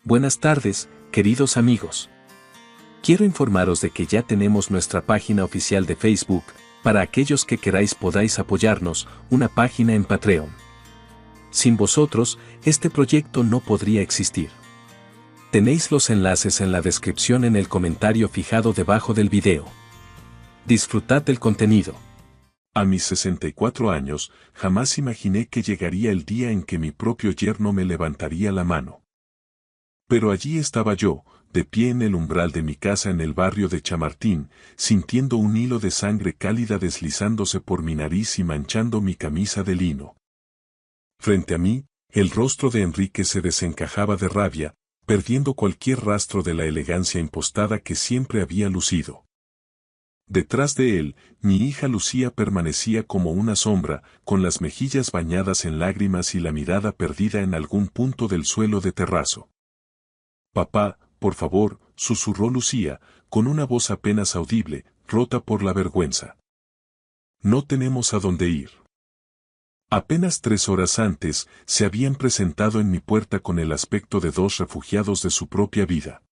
Buenas tardes, queridos amigos. Quiero informaros de que ya tenemos nuestra página oficial de Facebook. Para aquellos que queráis podáis apoyarnos, una página en Patreon. Sin vosotros, este proyecto no podría existir. Tenéis los enlaces en la descripción en el comentario fijado debajo del video. Disfrutad del contenido. A mis 64 años, jamás imaginé que llegaría el día en que mi propio yerno me levantaría la mano. Pero allí estaba yo, de pie en el umbral de mi casa en el barrio de Chamartín, sintiendo un hilo de sangre cálida deslizándose por mi nariz y manchando mi camisa de lino. Frente a mí, el rostro de Enrique se desencajaba de rabia, perdiendo cualquier rastro de la elegancia impostada que siempre había lucido. Detrás de él, mi hija Lucía permanecía como una sombra, con las mejillas bañadas en lágrimas y la mirada perdida en algún punto del suelo de terrazo. «Papá, por favor», susurró Lucía, con una voz apenas audible, rota por la vergüenza. «No tenemos a dónde ir». Apenas 3 horas antes, se habían presentado en mi puerta con el aspecto de 2 refugiados de su propia vida.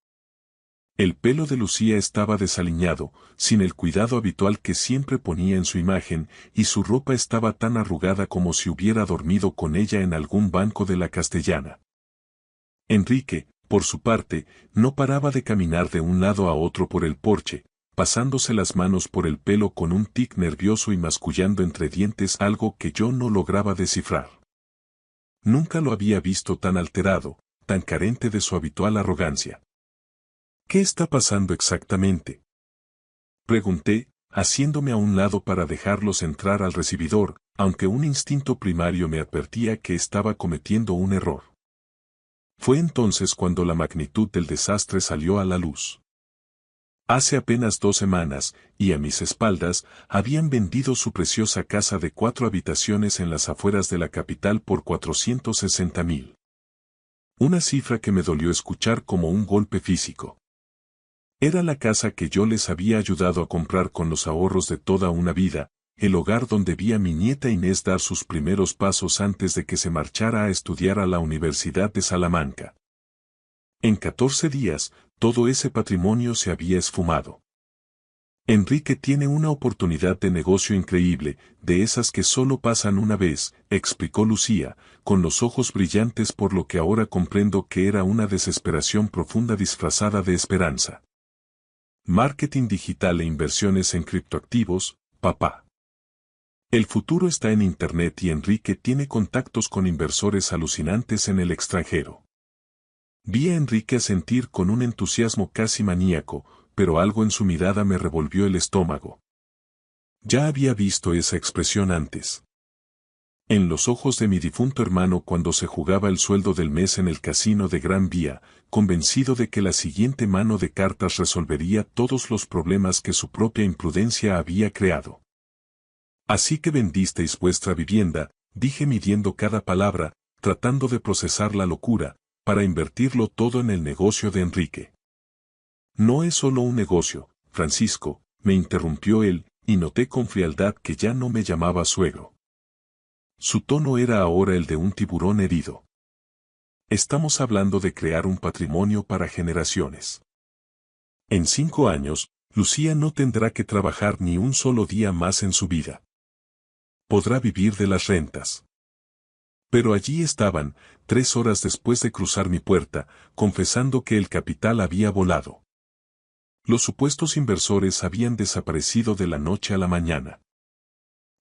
El pelo de Lucía estaba desaliñado, sin el cuidado habitual que siempre ponía en su imagen, y su ropa estaba tan arrugada como si hubiera dormido con ella en algún banco de la Castellana. Enrique, por su parte, no paraba de caminar de un lado a otro por el porche, pasándose las manos por el pelo con un tic nervioso y mascullando entre dientes algo que yo no lograba descifrar. Nunca lo había visto tan alterado, tan carente de su habitual arrogancia. «¿Qué está pasando exactamente?», pregunté, haciéndome a un lado para dejarlos entrar al recibidor, aunque un instinto primario me advertía que estaba cometiendo un error. Fue entonces cuando la magnitud del desastre salió a la luz. Hace apenas 2 semanas, y a mis espaldas, habían vendido su preciosa casa de 4 habitaciones en las afueras de la capital por 460.000. Una cifra que me dolió escuchar como un golpe físico. Era la casa que yo les había ayudado a comprar con los ahorros de toda una vida, el hogar donde vi a mi nieta Inés dar sus primeros pasos antes de que se marchara a estudiar a la Universidad de Salamanca. En 14 días, todo ese patrimonio se había esfumado. «Enrique tiene una oportunidad de negocio increíble, de esas que solo pasan una vez», explicó Lucía, con los ojos brillantes por lo que ahora comprendo que era una desesperación profunda disfrazada de esperanza. «Marketing digital e inversiones en criptoactivos, papá. El futuro está en Internet y Enrique tiene contactos con inversores alucinantes en el extranjero». Vi a Enrique asentir con un entusiasmo casi maníaco, pero algo en su mirada me revolvió el estómago. Ya había visto esa expresión antes. En los ojos de mi difunto hermano cuando se jugaba el sueldo del mes en el casino de Gran Vía, convencido de que la siguiente mano de cartas resolvería todos los problemas que su propia imprudencia había creado. «Así que vendisteis vuestra vivienda», dije midiendo cada palabra, tratando de procesar la locura, para invertirlo todo en el negocio de Enrique. «No es solo un negocio, Francisco», me interrumpió él, y noté con frialdad que ya no me llamaba suegro. Su tono era ahora el de un tiburón herido. «Estamos hablando de crear un patrimonio para generaciones. En 5 años, Lucía no tendrá que trabajar ni un solo día más en su vida. Podrá vivir de las rentas». Pero allí estaban, 3 horas después de cruzar mi puerta, confesando que el capital había volado. Los supuestos inversores habían desaparecido de la noche a la mañana.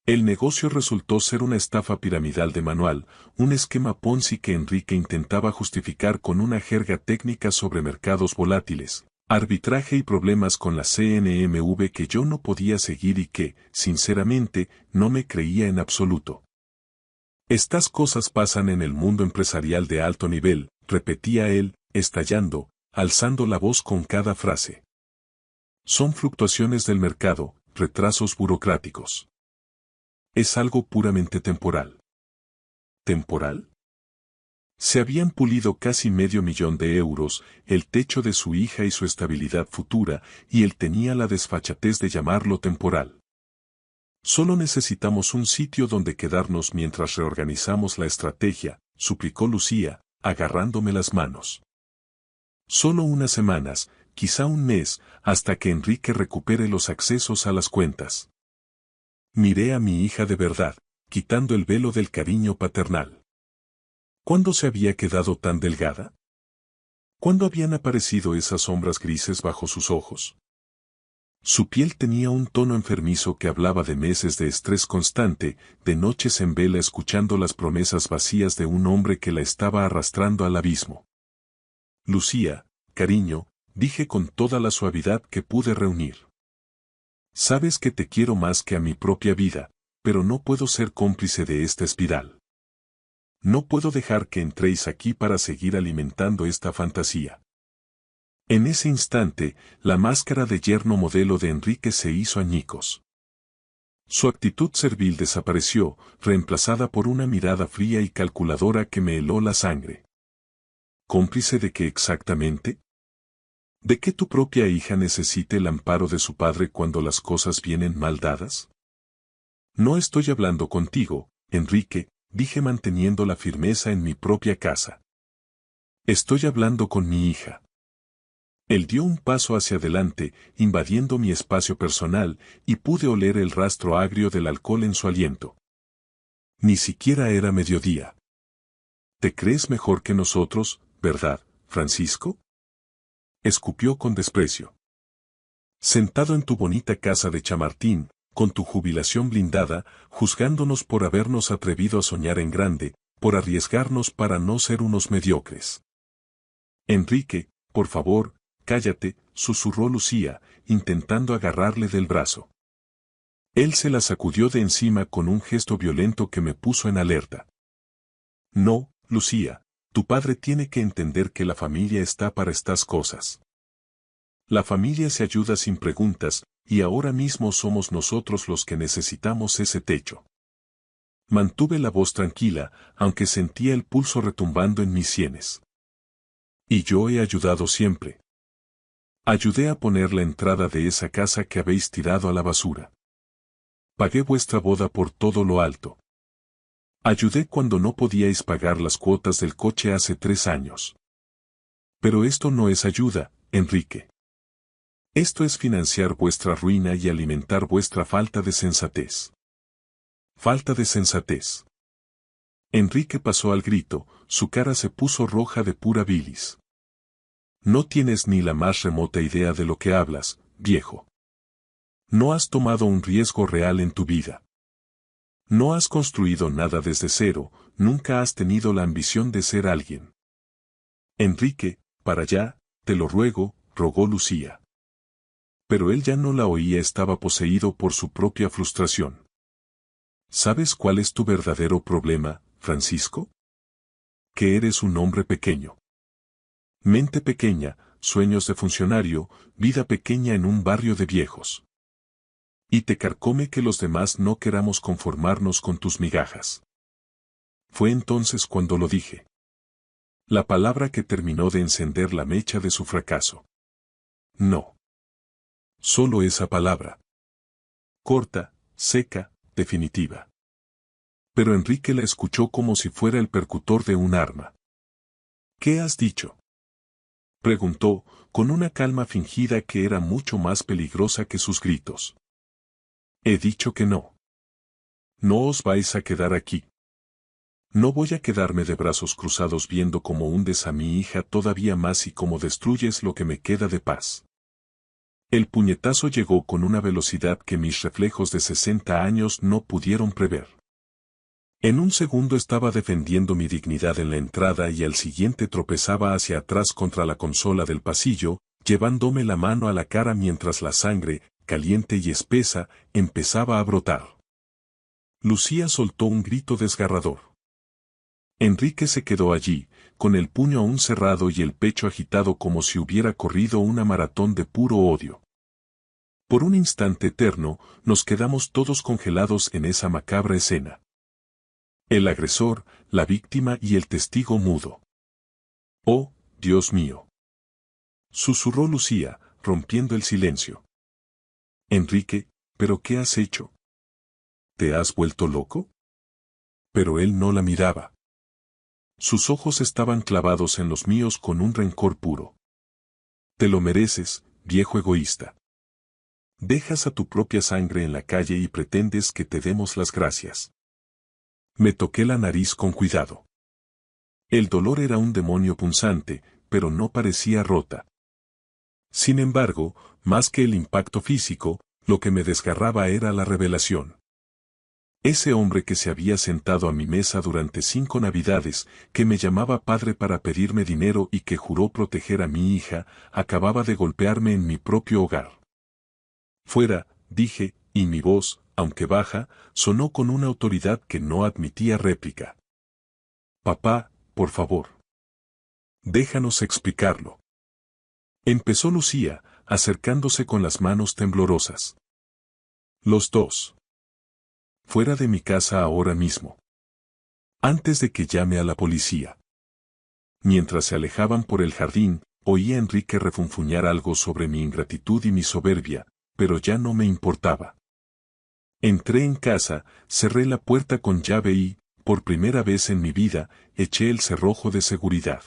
El negocio resultó ser una estafa piramidal de manual, un esquema Ponzi que Enrique intentaba justificar con una jerga técnica sobre mercados volátiles, arbitraje y problemas con la CNMV que yo no podía seguir y que, sinceramente, no me creía en absoluto. «Estas cosas pasan en el mundo empresarial de alto nivel», repetía él, estallando, alzando la voz con cada frase. «Son fluctuaciones del mercado, retrasos burocráticos. Es algo puramente temporal». ¿Temporal? Se habían pulido casi $500,000, el techo de su hija y su estabilidad futura, y él tenía la desfachatez de llamarlo temporal. «Solo necesitamos un sitio donde quedarnos mientras reorganizamos la estrategia», suplicó Lucía, agarrándome las manos. Solo unas semanas, quizá un mes, hasta que Enrique recupere los accesos a las cuentas. Miré a mi hija de verdad, quitando el velo del cariño paternal. ¿Cuándo se había quedado tan delgada? ¿Cuándo habían aparecido esas sombras grises bajo sus ojos? Su piel tenía un tono enfermizo que hablaba de meses de estrés constante, de noches en vela escuchando las promesas vacías de un hombre que la estaba arrastrando al abismo. Lucía, cariño, dije con toda la suavidad que pude reunir. Sabes que te quiero más que a mi propia vida, pero no puedo ser cómplice de esta espiral. No puedo dejar que entréis aquí para seguir alimentando esta fantasía. En ese instante, la máscara de yerno modelo de Enrique se hizo añicos. Su actitud servil desapareció, reemplazada por una mirada fría y calculadora que me heló la sangre. ¿Cómplice de qué exactamente? ¿De que tu propia hija necesite el amparo de su padre cuando las cosas vienen mal dadas? No estoy hablando contigo, Enrique, dije manteniendo la firmeza en mi propia casa. Estoy hablando con mi hija. Él dio un paso hacia adelante, invadiendo mi espacio personal, y pude oler el rastro agrio del alcohol en su aliento. Ni siquiera era mediodía. ¿Te crees mejor que nosotros, verdad, Francisco? Escupió con desprecio. Sentado en tu bonita casa de Chamartín, con tu jubilación blindada, juzgándonos por habernos atrevido a soñar en grande, por arriesgarnos para no ser unos mediocres. Enrique, por favor, cállate, susurró Lucía, intentando agarrarle del brazo. Él se la sacudió de encima con un gesto violento que me puso en alerta. No, Lucía, tu padre tiene que entender que la familia está para estas cosas. La familia se ayuda sin preguntas, y ahora mismo somos nosotros los que necesitamos ese techo. Mantuve la voz tranquila, aunque sentía el pulso retumbando en mis sienes. Y yo he ayudado siempre. Ayudé a poner la entrada de esa casa que habéis tirado a la basura. Pagué vuestra boda por todo lo alto. Ayudé cuando no podíais pagar las cuotas del coche hace 3 años. Pero esto no es ayuda, Enrique. Esto es financiar vuestra ruina y alimentar vuestra falta de sensatez. Falta de sensatez. Enrique pasó al grito, su cara se puso roja de pura bilis. No tienes ni la más remota idea de lo que hablas, viejo. No has tomado un riesgo real en tu vida. No has construido nada desde cero, nunca has tenido la ambición de ser alguien. Enrique, para allá, te lo ruego, rogó Lucía. Pero él ya no la oía, estaba poseído por su propia frustración. ¿Sabes cuál es tu verdadero problema, Francisco? Que eres un hombre pequeño. Mente pequeña, sueños de funcionario, vida pequeña en un barrio de viejos. Y te carcome que los demás no queramos conformarnos con tus migajas. Fue entonces cuando lo dije. La palabra que terminó de encender la mecha de su fracaso. No. Solo esa palabra. Corta, seca, definitiva. Pero Enrique la escuchó como si fuera el percutor de un arma. ¿Qué has dicho? Preguntó, con una calma fingida que era mucho más peligrosa que sus gritos. He dicho que no. No os vais a quedar aquí. No voy a quedarme de brazos cruzados viendo cómo hundes a mi hija todavía más y cómo destruyes lo que me queda de paz. El puñetazo llegó con una velocidad que mis reflejos de 60 años no pudieron prever. En un segundo estaba defendiendo mi dignidad en la entrada y al siguiente tropezaba hacia atrás contra la consola del pasillo, llevándome la mano a la cara mientras la sangre, caliente y espesa, empezaba a brotar. Lucía soltó un grito desgarrador. Enrique se quedó allí, con el puño aún cerrado y el pecho agitado como si hubiera corrido una maratón de puro odio. Por un instante eterno, nos quedamos todos congelados en esa macabra escena. El agresor, la víctima y el testigo mudo. ¡Oh, Dios mío! Susurró Lucía, rompiendo el silencio. Enrique, ¿pero qué has hecho? ¿Te has vuelto loco? Pero él no la miraba. Sus ojos estaban clavados en los míos con un rencor puro. Te lo mereces, viejo egoísta. Dejas a tu propia sangre en la calle y pretendes que te demos las gracias. Me toqué la nariz con cuidado. El dolor era un demonio punzante, pero no parecía rota. Sin embargo, más que el impacto físico, lo que me desgarraba era la revelación. Ese hombre que se había sentado a mi mesa durante 5 navidades, que me llamaba padre para pedirme dinero y que juró proteger a mi hija, acababa de golpearme en mi propio hogar. Fuera, dije, y mi voz, aunque baja, sonó con una autoridad que no admitía réplica. Papá, por favor. Déjanos explicarlo. Empezó Lucía, acercándose con las manos temblorosas. Los dos. Fuera de mi casa ahora mismo. Antes de que llame a la policía. Mientras se alejaban por el jardín, oí a Enrique refunfuñar algo sobre mi ingratitud y mi soberbia, pero ya no me importaba. Entré en casa, cerré la puerta con llave y, por primera vez en mi vida, eché el cerrojo de seguridad.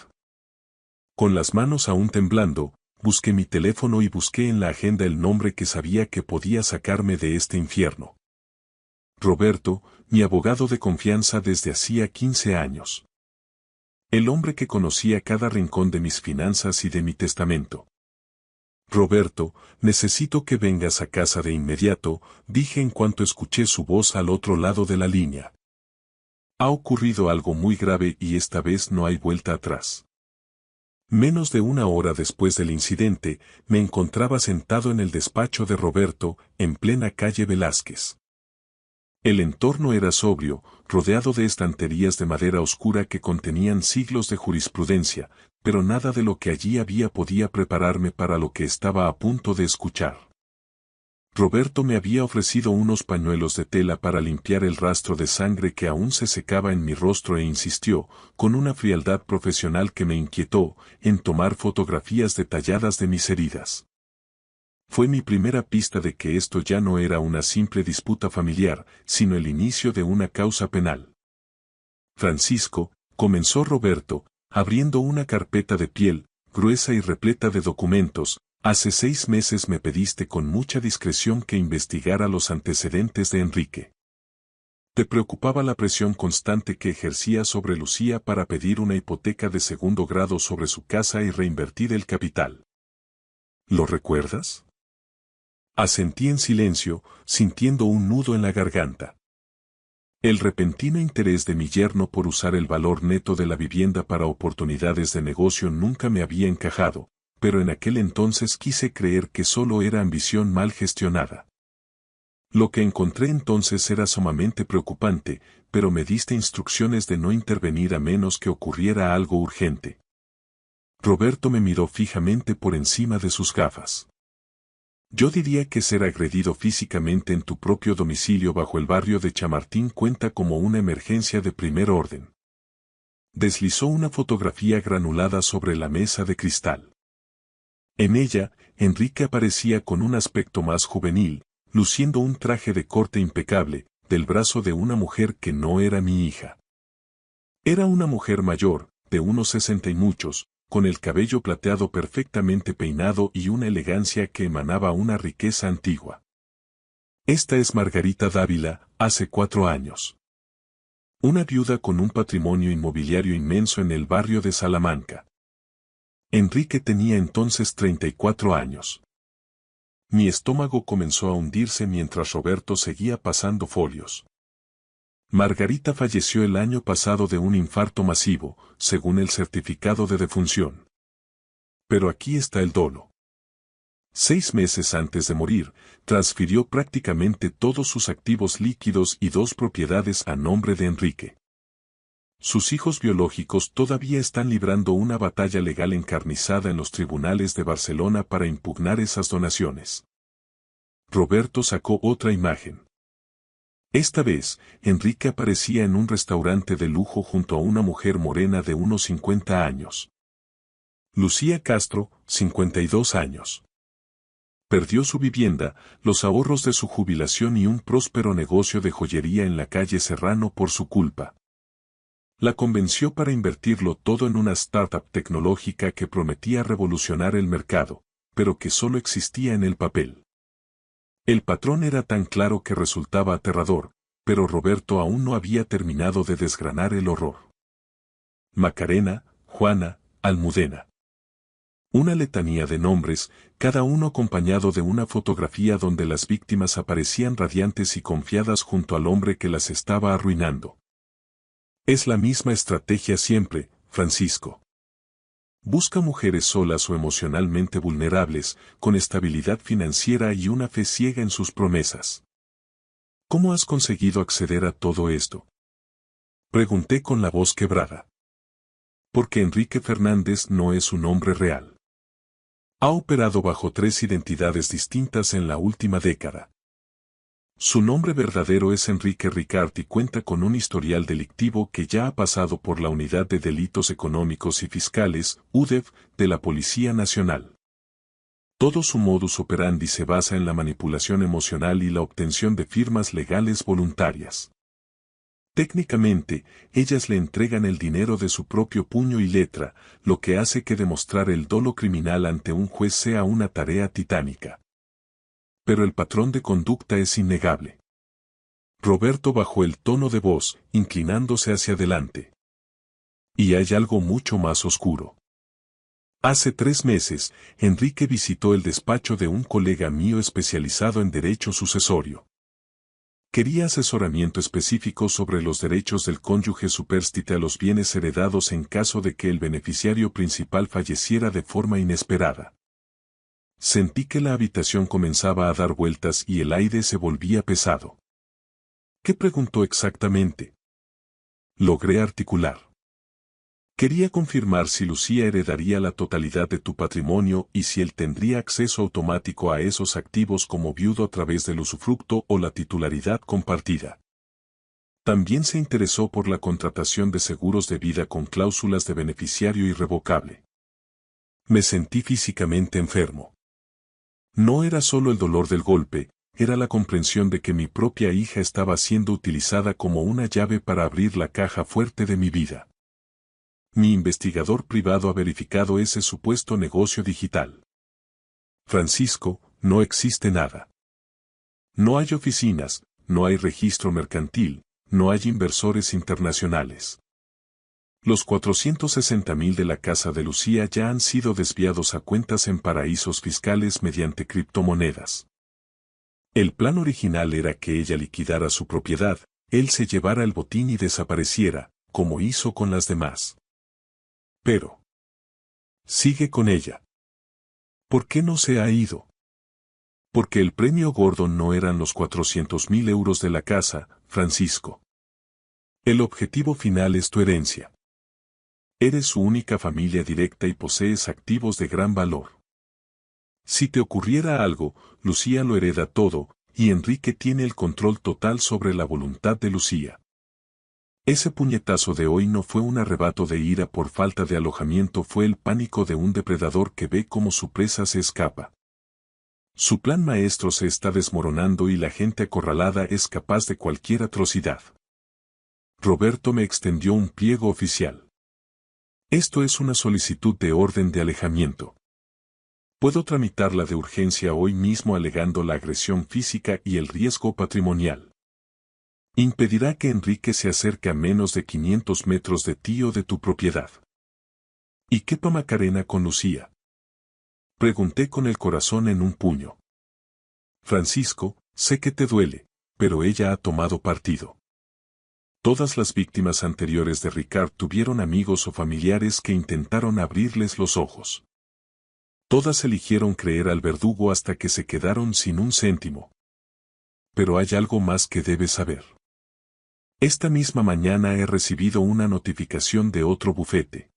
Con las manos aún temblando, busqué mi teléfono y busqué en la agenda el nombre que sabía que podía sacarme de este infierno. Roberto, mi abogado de confianza desde hacía 15 años. El hombre que conocía cada rincón de mis finanzas y de mi testamento. Roberto, necesito que vengas a casa de inmediato, dije en cuanto escuché su voz al otro lado de la línea. Ha ocurrido algo muy grave y esta vez no hay vuelta atrás. Menos de una hora después del incidente, me encontraba sentado en el despacho de Roberto, en plena calle Velázquez. El entorno era sobrio, rodeado de estanterías de madera oscura que contenían siglos de jurisprudencia, pero nada de lo que allí había podía prepararme para lo que estaba a punto de escuchar. Roberto me había ofrecido unos pañuelos de tela para limpiar el rastro de sangre que aún se secaba en mi rostro e insistió, con una frialdad profesional que me inquietó, en tomar fotografías detalladas de mis heridas. Fue mi primera pista de que esto ya no era una simple disputa familiar, sino el inicio de una causa penal. Francisco, comenzó Roberto, abriendo una carpeta de piel, gruesa y repleta de documentos, hace 6 meses me pediste con mucha discreción que investigara los antecedentes de Enrique. Te preocupaba la presión constante que ejercía sobre Lucía para pedir una hipoteca de segundo grado sobre su casa y reinvertir el capital. ¿Lo recuerdas? Asentí en silencio, sintiendo un nudo en la garganta. El repentino interés de mi yerno por usar el valor neto de la vivienda para oportunidades de negocio nunca me había encajado, pero en aquel entonces quise creer que solo era ambición mal gestionada. Lo que encontré entonces era sumamente preocupante, pero me diste instrucciones de no intervenir a menos que ocurriera algo urgente. Roberto me miró fijamente por encima de sus gafas. Yo diría que ser agredido físicamente en tu propio domicilio bajo el barrio de Chamartín cuenta como una emergencia de primer orden. Deslizó una fotografía granulada sobre la mesa de cristal. En ella, Enrique aparecía con un aspecto más juvenil, luciendo un traje de corte impecable, del brazo de una mujer que no era mi hija. Era una mujer mayor, de unos 60 y muchos, con el cabello plateado perfectamente peinado y una elegancia que emanaba una riqueza antigua. Esta es Margarita Dávila, hace 4 años. Una viuda con un patrimonio inmobiliario inmenso en el barrio de Salamanca. Enrique tenía entonces 34 años. Mi estómago comenzó a hundirse mientras Roberto seguía pasando folios. Margarita falleció el año pasado de un infarto masivo, según el certificado de defunción. Pero aquí está el dolo. 6 meses antes de morir, transfirió prácticamente todos sus activos líquidos y 2 propiedades a nombre de Enrique. Sus hijos biológicos todavía están librando una batalla legal encarnizada en los tribunales de Barcelona para impugnar esas donaciones. Roberto sacó otra imagen. Esta vez, Enrique aparecía en un restaurante de lujo junto a una mujer morena de unos 50 años. Lucía Castro, 52 años. Perdió su vivienda, los ahorros de su jubilación y un próspero negocio de joyería en la calle Serrano por su culpa. La convenció para invertirlo todo en una startup tecnológica que prometía revolucionar el mercado, pero que solo existía en el papel. El patrón era tan claro que resultaba aterrador, pero Roberto aún no había terminado de desgranar el horror. Macarena, Juana, Almudena. Una letanía de nombres, cada uno acompañado de una fotografía donde las víctimas aparecían radiantes y confiadas junto al hombre que las estaba arruinando. Es la misma estrategia siempre, Francisco. Busca mujeres solas o emocionalmente vulnerables, con estabilidad financiera y una fe ciega en sus promesas. ¿Cómo has conseguido acceder a todo esto? Pregunté con la voz quebrada. Porque Enrique Fernández no es un nombre real. Ha operado bajo 3 identidades distintas en la última década. Su nombre verdadero es Enrique Ricart y cuenta con un historial delictivo que ya ha pasado por la Unidad de Delitos Económicos y Fiscales, UDEF, de la Policía Nacional. Todo su modus operandi se basa en la manipulación emocional y la obtención de firmas legales voluntarias. Técnicamente, ellas le entregan el dinero de su propio puño y letra, lo que hace que demostrar el dolo criminal ante un juez sea una tarea titánica. Pero el patrón de conducta es innegable. Roberto bajó el tono de voz, inclinándose hacia adelante. Y hay algo mucho más oscuro. Hace 3 meses, Enrique visitó el despacho de un colega mío especializado en derecho sucesorio. Quería asesoramiento específico sobre los derechos del cónyuge supérstite a los bienes heredados en caso de que el beneficiario principal falleciera de forma inesperada. Sentí que la habitación comenzaba a dar vueltas y el aire se volvía pesado. ¿Qué preguntó exactamente? Logré articular. Quería confirmar si Lucía heredaría la totalidad de tu patrimonio y si él tendría acceso automático a esos activos como viudo a través del usufructo o la titularidad compartida. También se interesó por la contratación de seguros de vida con cláusulas de beneficiario irrevocable. Me sentí físicamente enfermo. No era solo el dolor del golpe, era la comprensión de que mi propia hija estaba siendo utilizada como una llave para abrir la caja fuerte de mi vida. Mi investigador privado ha verificado ese supuesto negocio digital. Francisco, no existe nada. No hay oficinas, no hay registro mercantil, no hay inversores internacionales. Los 460.000 de la casa de Lucía ya han sido desviados a cuentas en paraísos fiscales mediante criptomonedas. El plan original era que ella liquidara su propiedad, él se llevara el botín y desapareciera, como hizo con las demás. Pero sigue con ella. ¿Por qué no se ha ido? Porque el premio gordo no eran los 400.000 euros de la casa, Francisco. El objetivo final es tu herencia. Eres su única familia directa y posees activos de gran valor. Si te ocurriera algo, Lucía lo hereda todo, y Enrique tiene el control total sobre la voluntad de Lucía. Ese puñetazo de hoy no fue un arrebato de ira por falta de alojamiento, fue el pánico de un depredador que ve cómo su presa se escapa. Su plan maestro se está desmoronando y la gente acorralada es capaz de cualquier atrocidad. Roberto me extendió un pliego oficial. Esto es una solicitud de orden de alejamiento. Puedo tramitarla de urgencia hoy mismo alegando la agresión física y el riesgo patrimonial. Impedirá que Enrique se acerque a menos de 500 metros de ti o de tu propiedad. ¿Y qué pa Macarena con Lucía? Pregunté con el corazón en un puño. Francisco, sé que te duele, pero ella ha tomado partido. Todas las víctimas anteriores de Ricard tuvieron amigos o familiares que intentaron abrirles los ojos. Todas eligieron creer al verdugo hasta que se quedaron sin un céntimo. Pero hay algo más que debes saber. Esta misma mañana he recibido una notificación de otro bufete.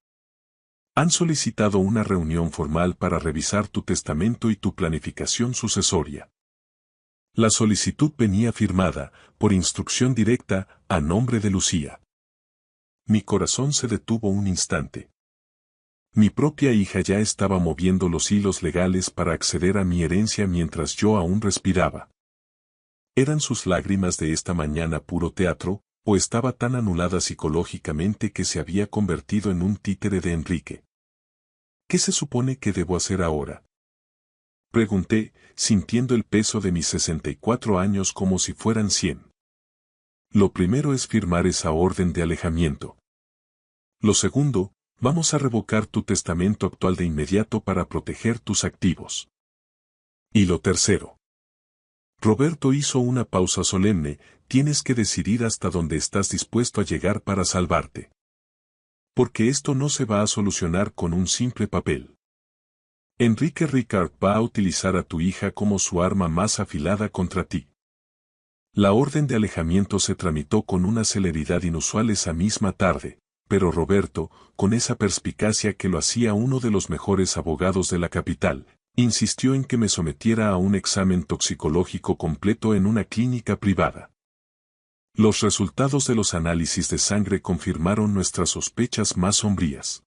Han solicitado una reunión formal para revisar tu testamento y tu planificación sucesoria. La solicitud venía firmada, por instrucción directa, a nombre de Lucía. Mi corazón se detuvo un instante. Mi propia hija ya estaba moviendo los hilos legales para acceder a mi herencia mientras yo aún respiraba. ¿Eran sus lágrimas de esta mañana puro teatro, ¿O estaba tan anulada psicológicamente que se había convertido en un títere de Enrique? ¿Qué se supone que debo hacer ahora? Pregunté, sintiendo el peso de mis 64 años como si fueran 100. Lo primero es firmar esa orden de alejamiento. Lo segundo, vamos a revocar tu testamento actual de inmediato para proteger tus activos. Y lo tercero. Roberto hizo una pausa solemne, tienes que decidir hasta dónde estás dispuesto a llegar para salvarte. Porque esto no se va a solucionar con un simple papel. Enrique Ricard va a utilizar a tu hija como su arma más afilada contra ti. La orden de alejamiento se tramitó con una celeridad inusual esa misma tarde, pero Roberto, con esa perspicacia que lo hacía uno de los mejores abogados de la capital, insistió en que me sometiera a un examen toxicológico completo en una clínica privada. Los resultados de los análisis de sangre confirmaron nuestras sospechas más sombrías.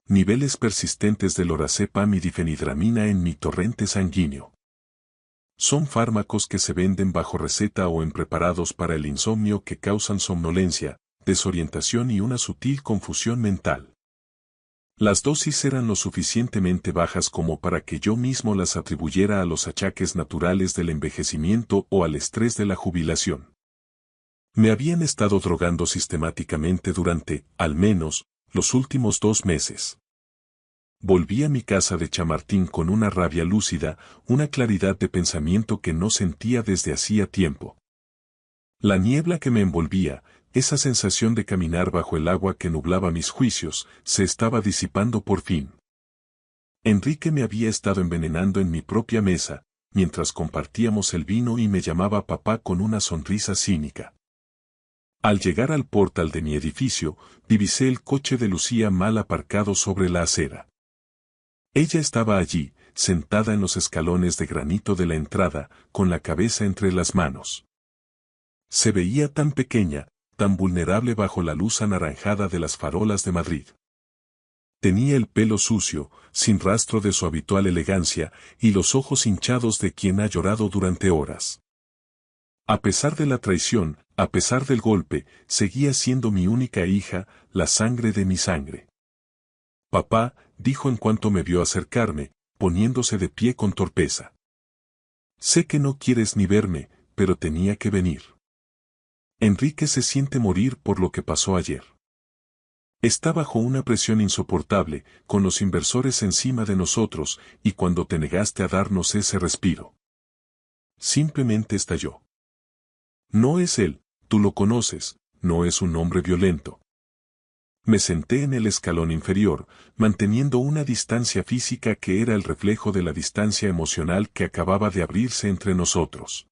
Niveles persistentes de lorazepam y difenhidramina en mi torrente sanguíneo. Son fármacos que se venden bajo receta o en preparados para el insomnio que causan somnolencia, desorientación y una sutil confusión mental. Las dosis eran lo suficientemente bajas como para que yo mismo las atribuyera a los achaques naturales del envejecimiento o al estrés de la jubilación. Me habían estado drogando sistemáticamente durante, al menos, los últimos 2 meses. Volví a mi casa de Chamartín con una rabia lúcida, una claridad de pensamiento que no sentía desde hacía tiempo. La niebla que me envolvía, esa sensación de caminar bajo el agua que nublaba mis juicios, se estaba disipando por fin. Enrique me había estado envenenando en mi propia mesa, mientras compartíamos el vino y me llamaba papá con una sonrisa cínica. Al llegar al portal de mi edificio, divisé el coche de Lucía mal aparcado sobre la acera. Ella estaba allí, sentada en los escalones de granito de la entrada, con la cabeza entre las manos. Se veía tan pequeña, tan vulnerable bajo la luz anaranjada de las farolas de Madrid. Tenía el pelo sucio, sin rastro de su habitual elegancia, y los ojos hinchados de quien ha llorado durante horas. A pesar de la traición, a pesar del golpe, seguía siendo mi única hija, la sangre de mi sangre. Papá, dijo en cuanto me vio acercarme, poniéndose de pie con torpeza. Sé que no quieres ni verme, pero tenía que venir. Enrique se siente morir por lo que pasó ayer. Está bajo una presión insoportable, con los inversores encima de nosotros, y cuando te negaste a darnos ese respiro. Simplemente estalló. No es él, tú lo conoces, no es un hombre violento. Me senté en el escalón inferior, manteniendo una distancia física que era el reflejo de la distancia emocional que acababa de abrirse entre nosotros.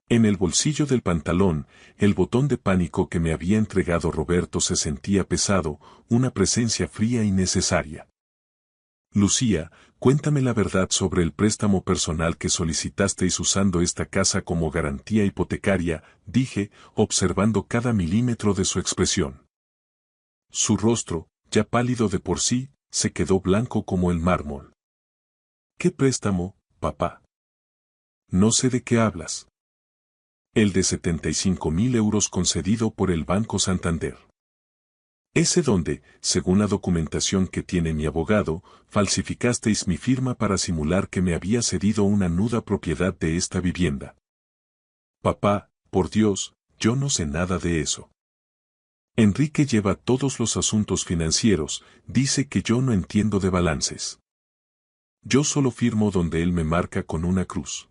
En el bolsillo del pantalón, el botón de pánico que me había entregado Roberto se sentía pesado, una presencia fría y necesaria. Lucía, cuéntame la verdad sobre el préstamo personal que solicitasteis usando esta casa como garantía hipotecaria, dije, observando cada milímetro de su expresión. Su rostro, ya pálido de por sí, se quedó blanco como el mármol. ¿Qué préstamo, papá? No sé de qué hablas. El de 75.000 euros concedido por el Banco Santander. Ese donde, según la documentación que tiene mi abogado, falsificasteis mi firma para simular que me había cedido una nuda propiedad de esta vivienda. Papá, por Dios, yo no sé nada de eso. Enrique lleva todos los asuntos financieros, dice que yo no entiendo de balances. Yo solo firmo donde él me marca con una cruz.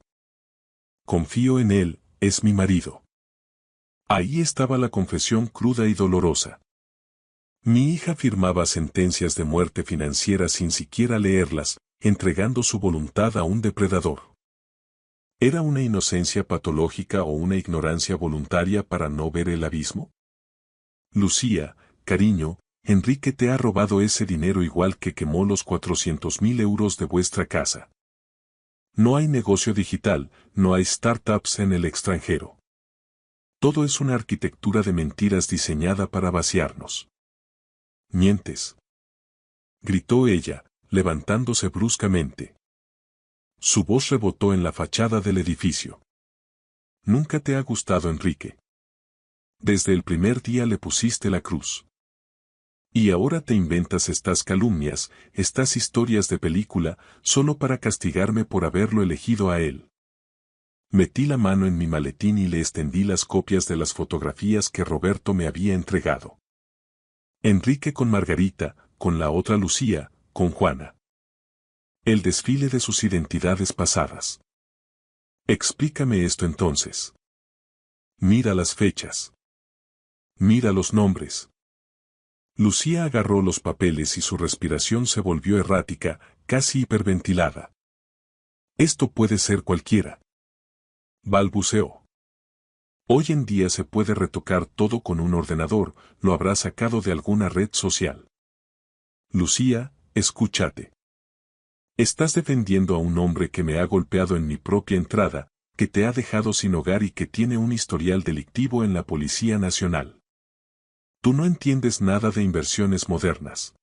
Confío en él, es mi marido. Ahí estaba la confesión cruda y dolorosa. Mi hija firmaba sentencias de muerte financiera sin siquiera leerlas, entregando su voluntad a un depredador. ¿Era una inocencia patológica o una ignorancia voluntaria para no ver el abismo? Lucía, cariño, Enrique te ha robado ese dinero igual que quemó los 400.000 euros de vuestra casa. No hay negocio digital, no hay startups en el extranjero. Todo es una arquitectura de mentiras diseñada para vaciarnos. Mientes. Gritó ella, levantándose bruscamente. Su voz rebotó en la fachada del edificio. ¿Nunca te ha gustado Enrique? Desde el primer día le pusiste la cruz. Y ahora te inventas estas calumnias, estas historias de película, solo para castigarme por haberlo elegido a él. Metí la mano en mi maletín y le extendí las copias de las fotografías que Roberto me había entregado. Enrique con Margarita, con la otra Lucía, con Juana. El desfile de sus identidades pasadas. Explícame esto entonces. Mira las fechas. Mira los nombres. Lucía agarró los papeles y su respiración se volvió errática, casi hiperventilada. Esto puede ser cualquiera. Balbuceó. Hoy en día se puede retocar todo con un ordenador, lo habrá sacado de alguna red social. Lucía, escúchate. Estás defendiendo a un hombre que me ha golpeado en mi propia entrada, que te ha dejado sin hogar y que tiene un historial delictivo en la Policía Nacional. Tú no entiendes nada de inversiones modernas.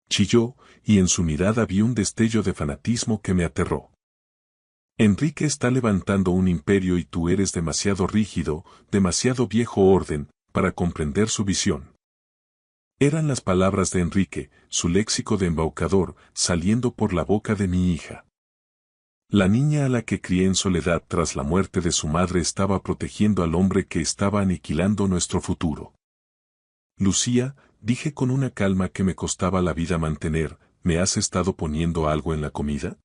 Chilló, y en su mirada vi un destello de fanatismo que me aterró. Enrique está levantando un imperio y tú eres demasiado rígido, demasiado viejo orden, para comprender su visión. Eran las palabras de Enrique, su léxico de embaucador, saliendo por la boca de mi hija. La niña a la que crié en soledad tras la muerte de su madre estaba protegiendo al hombre que estaba aniquilando nuestro futuro. Lucía, dije con una calma que me costaba la vida mantener, ¿me has estado poniendo algo en la comida?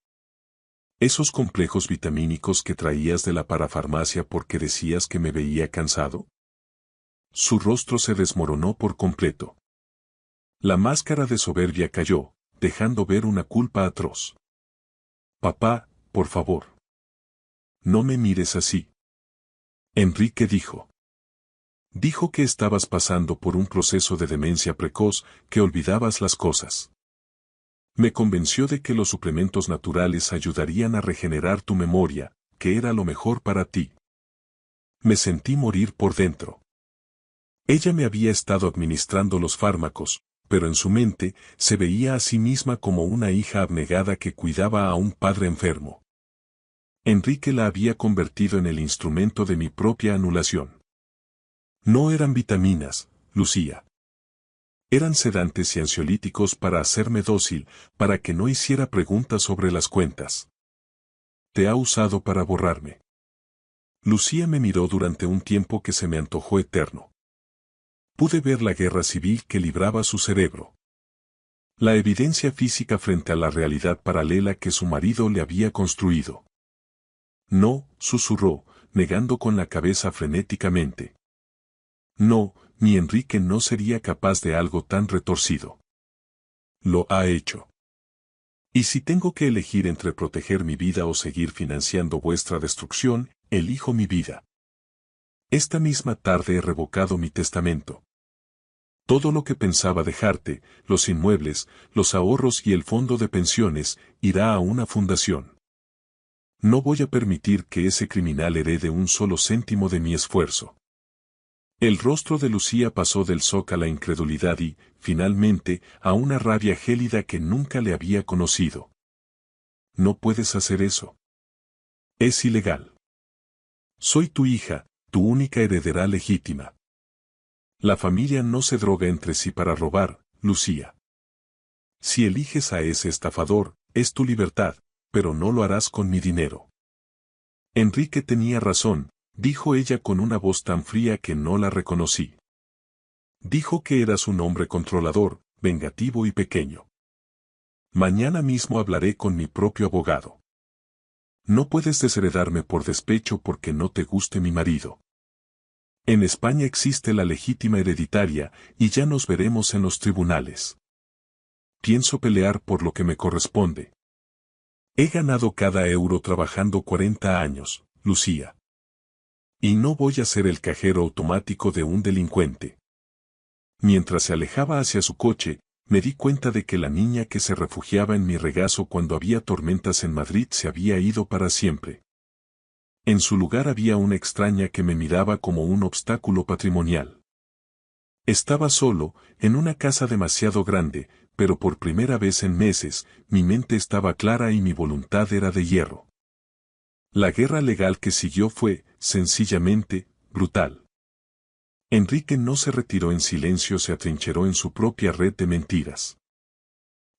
¿Esos complejos vitamínicos que traías de la parafarmacia porque decías que me veía cansado? Su rostro se desmoronó por completo. La máscara de soberbia cayó, dejando ver una culpa atroz. Papá, por favor. No me mires así. Enrique dijo. Dijo que estabas pasando por un proceso de demencia precoz, que olvidabas las cosas. Me convenció de que los suplementos naturales ayudarían a regenerar tu memoria, que era lo mejor para ti. Me sentí morir por dentro. Ella me había estado administrando los fármacos, pero en su mente se veía a sí misma como una hija abnegada que cuidaba a un padre enfermo. Enrique la había convertido en el instrumento de mi propia anulación. No eran vitaminas, Lucía. Eran sedantes y ansiolíticos para hacerme dócil, para que no hiciera preguntas sobre las cuentas. Te ha usado para borrarme. Lucía me miró durante un tiempo que se me antojó eterno. Pude ver la guerra civil que libraba su cerebro. La evidencia física frente a la realidad paralela que su marido le había construido. No, susurró, negando con la cabeza frenéticamente. No, ni Enrique no sería capaz de algo tan retorcido. Lo ha hecho. Y si tengo que elegir entre proteger mi vida o seguir financiando vuestra destrucción, elijo mi vida. Esta misma tarde he revocado mi testamento. Todo lo que pensaba dejarte, los inmuebles, los ahorros y el fondo de pensiones, irá a una fundación. No voy a permitir que ese criminal herede un solo céntimo de mi esfuerzo. El rostro de Lucía pasó del shock a la incredulidad y, finalmente, a una rabia gélida que nunca le había conocido. No puedes hacer eso. Es ilegal. Soy tu hija, tu única heredera legítima. La familia no se droga entre sí para robar, Lucía. Si eliges a ese estafador, es tu libertad, pero no lo harás con mi dinero. Enrique tenía razón, dijo ella con una voz tan fría que no la reconocí. Dijo que eras un hombre controlador, vengativo y pequeño. Mañana mismo hablaré con mi propio abogado. No puedes desheredarme por despecho porque no te guste mi marido. En España existe la legítima hereditaria, y ya nos veremos en los tribunales. Pienso pelear por lo que me corresponde. He ganado cada euro trabajando 40 años, Lucía. Y no voy a ser el cajero automático de un delincuente. Mientras se alejaba hacia su coche, me di cuenta de que la niña que se refugiaba en mi regazo cuando había tormentas en Madrid se había ido para siempre. En su lugar había una extraña que me miraba como un obstáculo patrimonial. Estaba solo, en una casa demasiado grande, pero por primera vez en meses, mi mente estaba clara y mi voluntad era de hierro. La guerra legal que siguió fue, sencillamente, brutal. Enrique no se retiró en silencio, se atrincheró en su propia red de mentiras.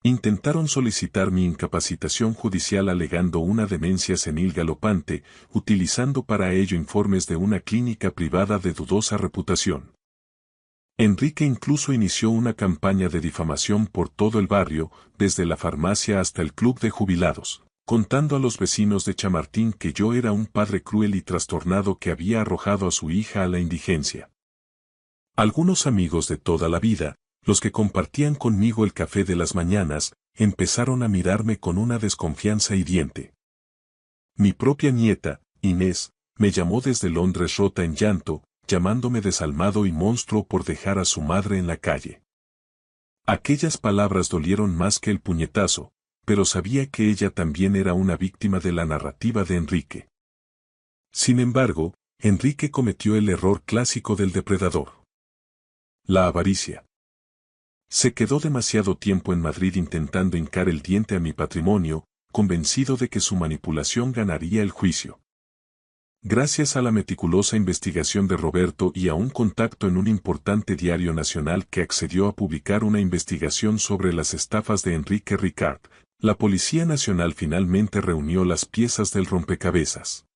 Intentaron solicitar mi incapacitación judicial alegando una demencia senil galopante, utilizando para ello informes de una clínica privada de dudosa reputación. Enrique incluso inició una campaña de difamación por todo el barrio, desde la farmacia hasta el club de jubilados, contando a los vecinos de Chamartín que yo era un padre cruel y trastornado que había arrojado a su hija a la indigencia. Algunos amigos de toda la vida, los que compartían conmigo el café de las mañanas, empezaron a mirarme con una desconfianza hiriente. Mi propia nieta, Inés, me llamó desde Londres rota en llanto, llamándome desalmado y monstruo por dejar a su madre en la calle. Aquellas palabras dolieron más que el puñetazo, pero sabía que ella también era una víctima de la narrativa de Enrique. Sin embargo, Enrique cometió el error clásico del depredador: la avaricia. Se quedó demasiado tiempo en Madrid intentando hincar el diente a mi patrimonio, convencido de que su manipulación ganaría el juicio. Gracias a la meticulosa investigación de Roberto y a un contacto en un importante diario nacional que accedió a publicar una investigación sobre las estafas de Enrique Ricard, la Policía Nacional finalmente reunió las piezas del rompecabezas.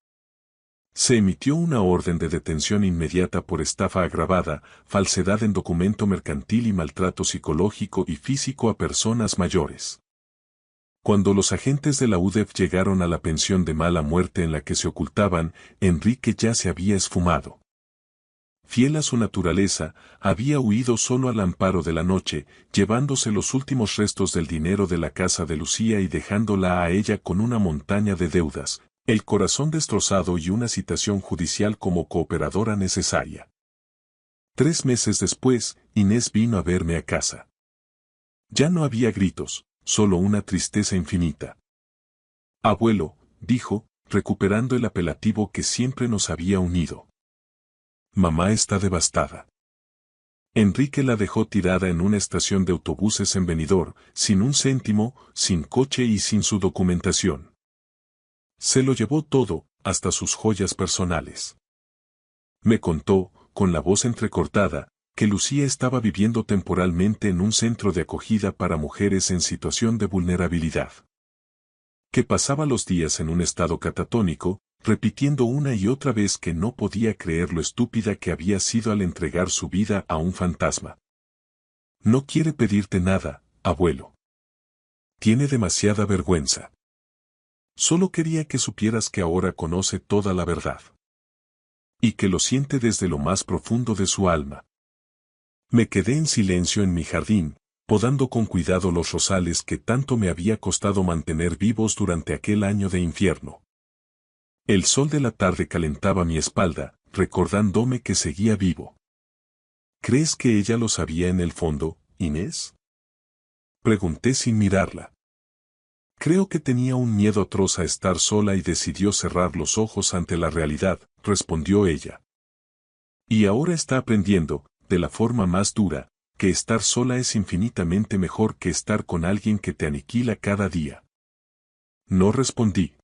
Se emitió una orden de detención inmediata por estafa agravada, falsedad en documento mercantil y maltrato psicológico y físico a personas mayores. Cuando los agentes de la UDEF llegaron a la pensión de mala muerte en la que se ocultaban, Enrique ya se había esfumado. Fiel a su naturaleza, había huido solo al amparo de la noche, llevándose los últimos restos del dinero de la casa de Lucía y dejándola a ella con una montaña de deudas, el corazón destrozado y una citación judicial como cooperadora necesaria. 3 meses después, Inés vino a verme a casa. Ya no había gritos, solo una tristeza infinita. «Abuelo», dijo, recuperando el apelativo que siempre nos había unido. «Mamá está devastada». Enrique la dejó tirada en una estación de autobuses en Benidorm, sin un céntimo, sin coche y sin su documentación. Se lo llevó todo, hasta sus joyas personales. Me contó, con la voz entrecortada, que Lucía estaba viviendo temporalmente en un centro de acogida para mujeres en situación de vulnerabilidad. Que pasaba los días en un estado catatónico, repitiendo una y otra vez que no podía creer lo estúpida que había sido al entregar su vida a un fantasma. «No quiere pedirte nada, abuelo. Tiene demasiada vergüenza. Solo quería que supieras que ahora conoce toda la verdad. Y que lo siente desde lo más profundo de su alma». Me quedé en silencio en mi jardín, podando con cuidado los rosales que tanto me había costado mantener vivos durante aquel año de infierno. El sol de la tarde calentaba mi espalda, recordándome que seguía vivo. «¿Crees que ella lo sabía en el fondo, Inés?», pregunté sin mirarla. «Creo que tenía un miedo atroz a estar sola y decidió cerrar los ojos ante la realidad», respondió ella. «Y ahora está aprendiendo, de la forma más dura, que estar sola es infinitamente mejor que estar con alguien que te aniquila cada día». No respondí.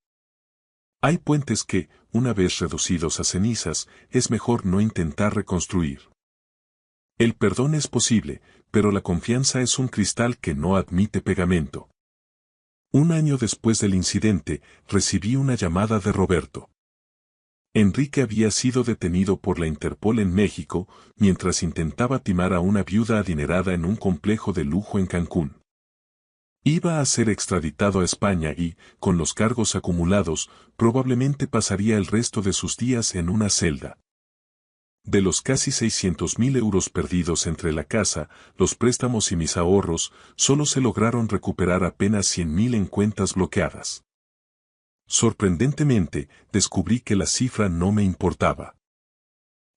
Hay puentes que, una vez reducidos a cenizas, es mejor no intentar reconstruir. El perdón es posible, pero la confianza es un cristal que no admite pegamento. Un año después del incidente, recibí una llamada de Roberto. Enrique había sido detenido por la Interpol en México, mientras intentaba timar a una viuda adinerada en un complejo de lujo en Cancún. Iba a ser extraditado a España y, con los cargos acumulados, probablemente pasaría el resto de sus días en una celda. De los casi 600.000 euros perdidos entre la casa, los préstamos y mis ahorros, solo se lograron recuperar apenas 100.000 en cuentas bloqueadas. Sorprendentemente, descubrí que la cifra no me importaba.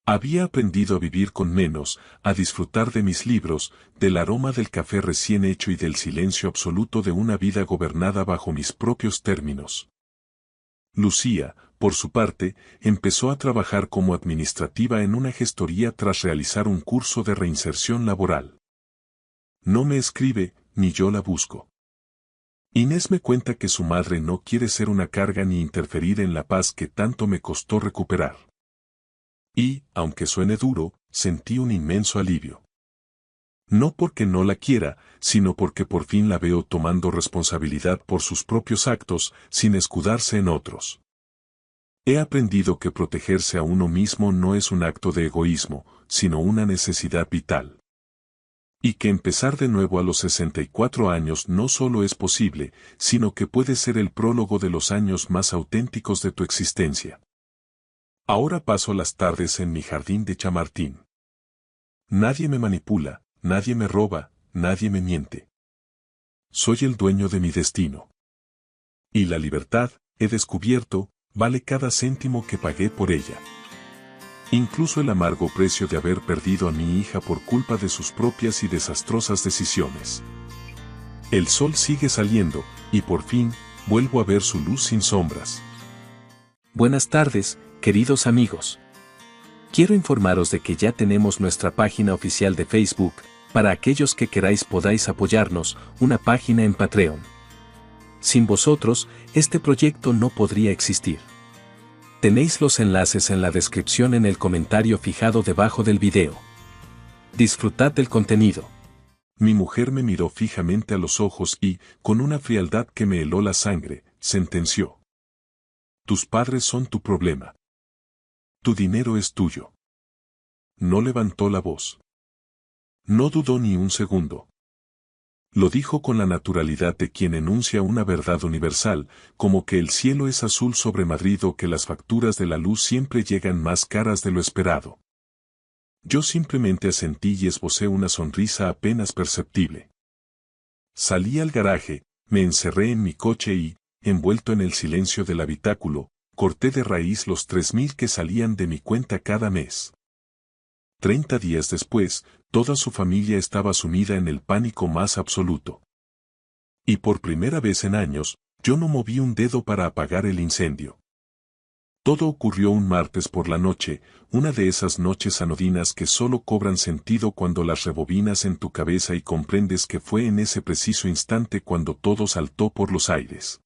Había aprendido a vivir con menos, a disfrutar de mis libros, del aroma del café recién hecho y del silencio absoluto de una vida gobernada bajo mis propios términos. Lucía, por su parte, empezó a trabajar como administrativa en una gestoría tras realizar un curso de reinserción laboral. No me escribe, ni yo la busco. Inés me cuenta que su madre no quiere ser una carga ni interferir en la paz que tanto me costó recuperar. Y, aunque suene duro, Sentí un inmenso alivio. No porque no la quiera, sino porque por fin la veo tomando responsabilidad por sus propios actos, sin escudarse en otros. He aprendido que protegerse a uno mismo no es un acto de egoísmo, sino una necesidad vital. Y que empezar de nuevo a los 64 años no solo es posible, sino que puede ser el prólogo de los años más auténticos de tu existencia. Ahora paso las tardes en mi jardín de Chamartín. Nadie me manipula, nadie me roba, nadie me miente. Soy el dueño de mi destino. Y la libertad, he descubierto, vale cada céntimo que pagué por ella. Incluso el amargo precio de haber perdido a mi hija por culpa de sus propias y desastrosas decisiones. El sol sigue saliendo, y por fin, vuelvo a ver su luz sin sombras. Buenas tardes, queridos amigos. Quiero informaros de que ya tenemos nuestra página oficial de Facebook, para aquellos que queráis podáis apoyarnos, una página en Patreon. Sin vosotros, este proyecto no podría existir. Tenéis los enlaces en la descripción en el comentario fijado debajo del video. Disfrutad del contenido. Mi mujer me miró fijamente a los ojos y, con una frialdad que me heló la sangre, sentenció. Tus padres son tu problema. Tu dinero es tuyo. No levantó la voz. No dudó ni un segundo. Lo dijo con la naturalidad de quien enuncia una verdad universal, como que el cielo es azul sobre Madrid o que las facturas de la luz siempre llegan más caras de lo esperado. Yo simplemente asentí y esbocé una sonrisa apenas perceptible. Salí al garaje, me encerré en mi coche y, envuelto en el silencio del habitáculo, corté de raíz los 3.000 que salían de mi cuenta cada mes. 30 días después, toda su familia estaba sumida en el pánico más absoluto. Y por primera vez en años, yo no moví un dedo para apagar el incendio. Todo ocurrió un martes por la noche, una de esas noches anodinas que solo cobran sentido cuando las rebobinas en tu cabeza y comprendes que fue en ese preciso instante cuando todo saltó por los aires.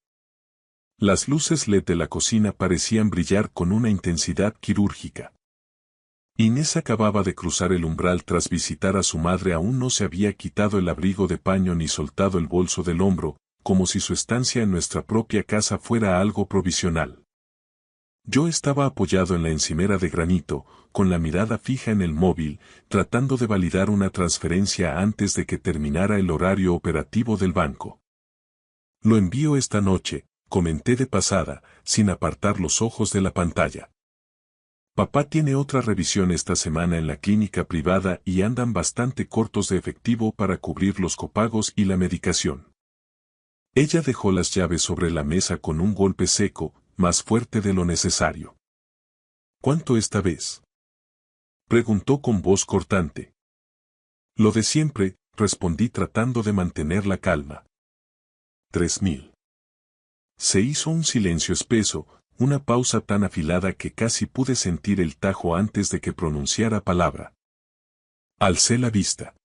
Las luces LED de la cocina parecían brillar con una intensidad quirúrgica. Inés acababa de cruzar el umbral tras visitar a su madre. Aún no se había quitado el abrigo de paño ni soltado el bolso del hombro, como si su estancia en nuestra propia casa fuera algo provisional. Yo estaba apoyado en la encimera de granito, con la mirada fija en el móvil, tratando de validar una transferencia antes de que terminara el horario operativo del banco. Lo envío esta noche, comenté de pasada, sin apartar los ojos de la pantalla. Papá tiene otra revisión esta semana en la clínica privada y andan bastante cortos de efectivo para cubrir los copagos y la medicación. Ella dejó las llaves sobre la mesa con un golpe seco, más fuerte de lo necesario. ¿Cuánto esta vez?, preguntó con voz cortante. Lo de siempre, respondí tratando de mantener la calma. 3.000. Se hizo un silencio espeso, una pausa tan afilada que casi pude sentir el tajo antes de que pronunciara palabra. Alcé la vista.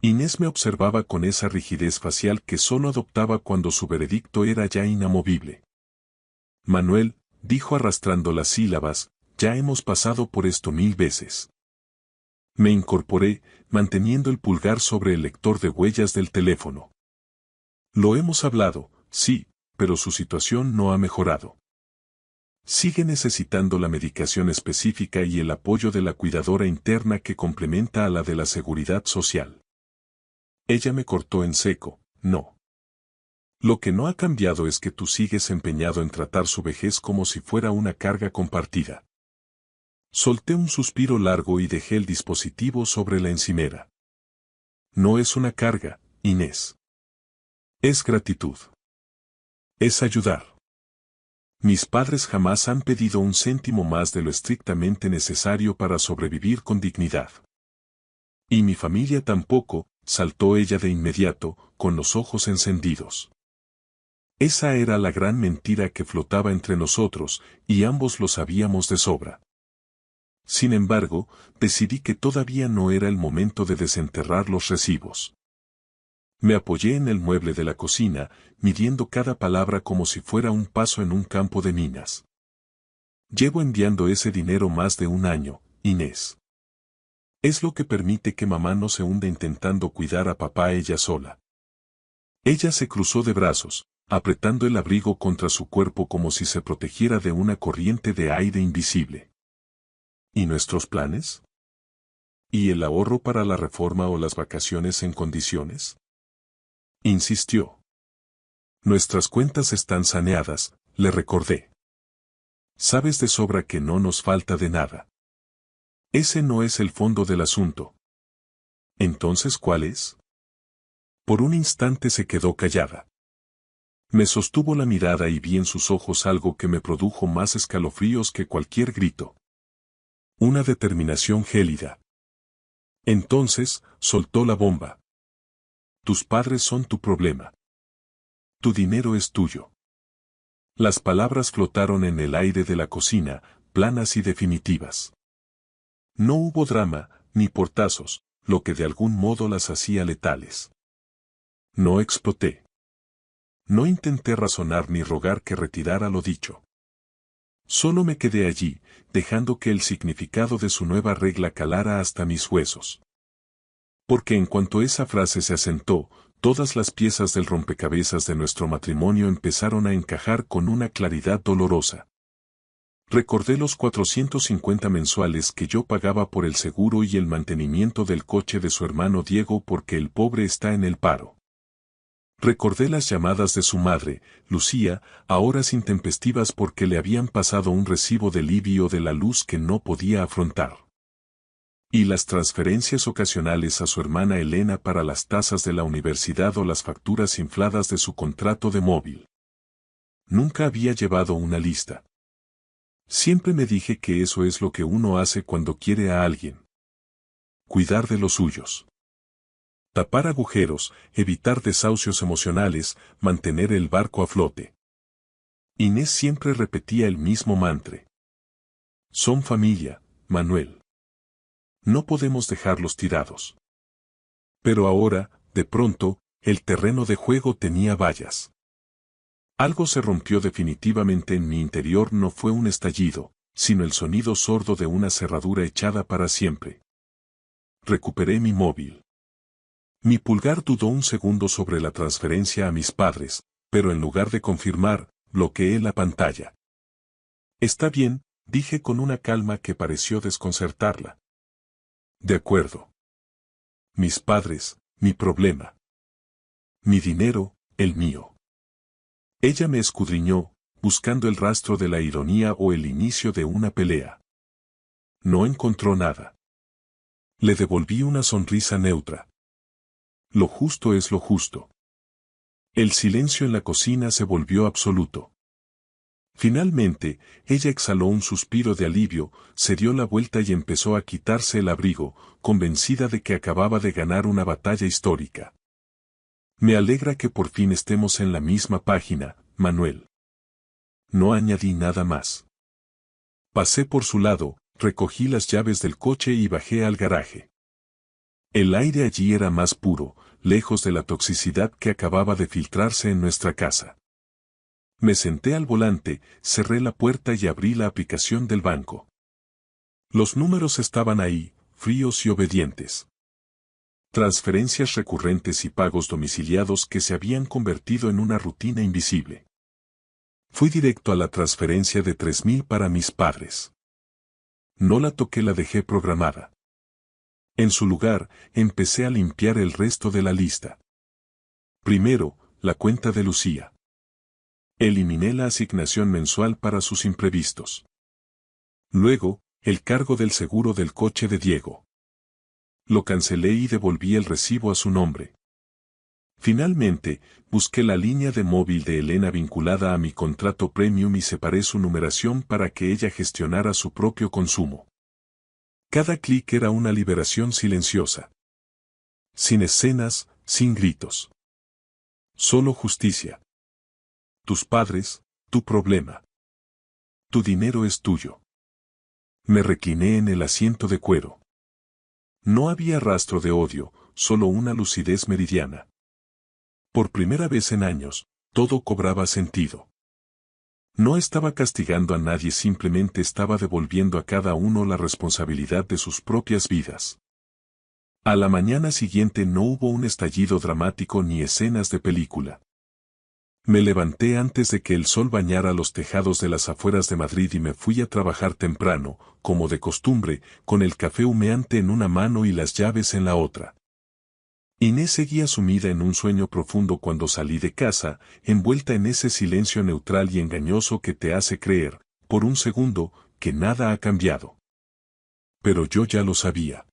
Inés me observaba con esa rigidez facial que solo adoptaba cuando su veredicto era ya inamovible. Manuel, dijo arrastrando las sílabas, ya hemos pasado por esto 1000 veces. Me incorporé, manteniendo el pulgar sobre el lector de huellas del teléfono. Lo hemos hablado, sí, pero su situación no ha mejorado. Sigue necesitando la medicación específica y el apoyo de la cuidadora interna que complementa a la de la seguridad social. Ella me cortó en seco, no. Lo que no ha cambiado es que tú sigues empeñado en tratar su vejez como si fuera una carga compartida. Solté un suspiro largo y dejé el dispositivo sobre la encimera. No es una carga, Inés. Es gratitud. Es ayudar. Mis padres jamás han pedido un céntimo más de lo estrictamente necesario para sobrevivir con dignidad. Y mi familia tampoco, saltó ella de inmediato, con los ojos encendidos. Esa era la gran mentira que flotaba entre nosotros, y ambos lo sabíamos de sobra. Sin embargo, decidí que todavía no era el momento de desenterrar los recibos. Me apoyé en el mueble de la cocina, midiendo cada palabra como si fuera un paso en un campo de minas. Llevo enviando ese dinero más de un año, Inés. Es lo que permite que mamá no se hunda intentando cuidar a papá ella sola. Ella se cruzó de brazos, apretando el abrigo contra su cuerpo como si se protegiera de una corriente de aire invisible. ¿Y nuestros planes? ¿Y el ahorro para la reforma o las vacaciones en condiciones? Insistió. Nuestras cuentas están saneadas, le recordé. Sabes de sobra que no nos falta de nada. Ese no es el fondo del asunto. ¿Entonces cuál es? Por un instante se quedó callada. Me sostuvo la mirada y vi en sus ojos algo que me produjo más escalofríos que cualquier grito. Una determinación gélida. Entonces, soltó la bomba. Tus padres son tu problema. Tu dinero es tuyo. Las palabras flotaron en el aire de la cocina, planas y definitivas. No hubo drama, ni portazos, lo que de algún modo las hacía letales. No exploté. No intenté razonar ni rogar que retirara lo dicho. Solo me quedé allí, dejando que el significado de su nueva regla calara hasta mis huesos. Porque en cuanto esa frase se asentó, todas las piezas del rompecabezas de nuestro matrimonio empezaron a encajar con una claridad dolorosa. Recordé los 450 mensuales que yo pagaba por el seguro y el mantenimiento del coche de su hermano Diego porque el pobre está en el paro. Recordé las llamadas de su madre, Lucía, a horas intempestivas porque le habían pasado un recibo de Livio de la luz que no podía afrontar. Y las transferencias ocasionales a su hermana Elena para las tasas de la universidad o las facturas infladas de su contrato de móvil. Nunca había llevado una lista. Siempre me dije que eso es lo que uno hace cuando quiere a alguien. Cuidar de los suyos. Tapar agujeros, evitar desahucios emocionales, mantener el barco a flote. Inés siempre repetía el mismo mantra. Son familia, Manuel. No podemos dejarlos tirados. Pero ahora, de pronto, el terreno de juego tenía vallas. Algo se rompió definitivamente en mi interior. No fue un estallido, sino el sonido sordo de una cerradura echada para siempre. Recuperé mi móvil. Mi pulgar dudó un segundo sobre la transferencia a mis padres, pero en lugar de confirmar, bloqueé la pantalla. Está bien, dije con una calma que pareció desconcertarla. De acuerdo. Mis padres, mi problema. Mi dinero, el mío. Ella me escudriñó, buscando el rastro de la ironía o el inicio de una pelea. No encontró nada. Le devolví una sonrisa neutra. Lo justo es lo justo. El silencio en la cocina se volvió absoluto. Finalmente, ella exhaló un suspiro de alivio, se dio la vuelta y empezó a quitarse el abrigo, convencida de que acababa de ganar una batalla histórica. Me alegra que por fin estemos en la misma página, Manuel. No añadí nada más. Pasé por su lado, recogí las llaves del coche y bajé al garaje. El aire allí era más puro, lejos de la toxicidad que acababa de filtrarse en nuestra casa. Me senté al volante, cerré la puerta y abrí la aplicación del banco. Los números estaban ahí, fríos y obedientes. Transferencias recurrentes y pagos domiciliados que se habían convertido en una rutina invisible. Fui directo a la transferencia de 3,000 para mis padres. No la toqué, la dejé programada. En su lugar, empecé a limpiar el resto de la lista. Primero, la cuenta de Lucía. Eliminé la asignación mensual para sus imprevistos. Luego, el cargo del seguro del coche de Diego. Lo cancelé y devolví el recibo a su nombre. Finalmente, busqué la línea de móvil de Elena vinculada a mi contrato premium y separé su numeración para que ella gestionara su propio consumo. Cada clic era una liberación silenciosa. Sin escenas, sin gritos. Solo justicia. Tus padres, tu problema. Tu dinero es tuyo. Me recliné en el asiento de cuero. No había rastro de odio, solo una lucidez meridiana. Por primera vez en años, todo cobraba sentido. No estaba castigando a nadie, simplemente estaba devolviendo a cada uno la responsabilidad de sus propias vidas. A la mañana siguiente no hubo un estallido dramático ni escenas de película. Me levanté antes de que el sol bañara los tejados de las afueras de Madrid y me fui a trabajar temprano, como de costumbre, con el café humeante en una mano y las llaves en la otra. Inés seguía sumida en un sueño profundo cuando salí de casa, envuelta en ese silencio neutral y engañoso que te hace creer, por un segundo, que nada ha cambiado. Pero yo ya lo sabía.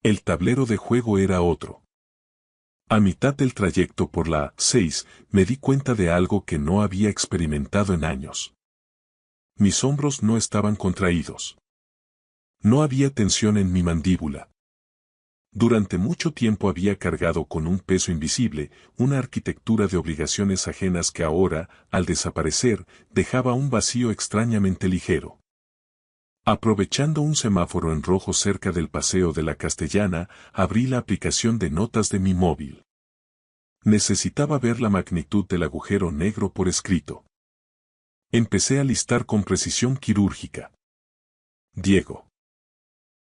El tablero de juego era otro. A mitad del trayecto por la 6, me di cuenta de algo que no había experimentado en años. Mis hombros no estaban contraídos. No había tensión en mi mandíbula. Durante mucho tiempo había cargado con un peso invisible, una arquitectura de obligaciones ajenas que ahora, al desaparecer, dejaba un vacío extrañamente ligero. Aprovechando un semáforo en rojo cerca del Paseo de la Castellana, abrí la aplicación de notas de mi móvil. Necesitaba ver la magnitud del agujero negro por escrito. Empecé a listar con precisión quirúrgica. Diego.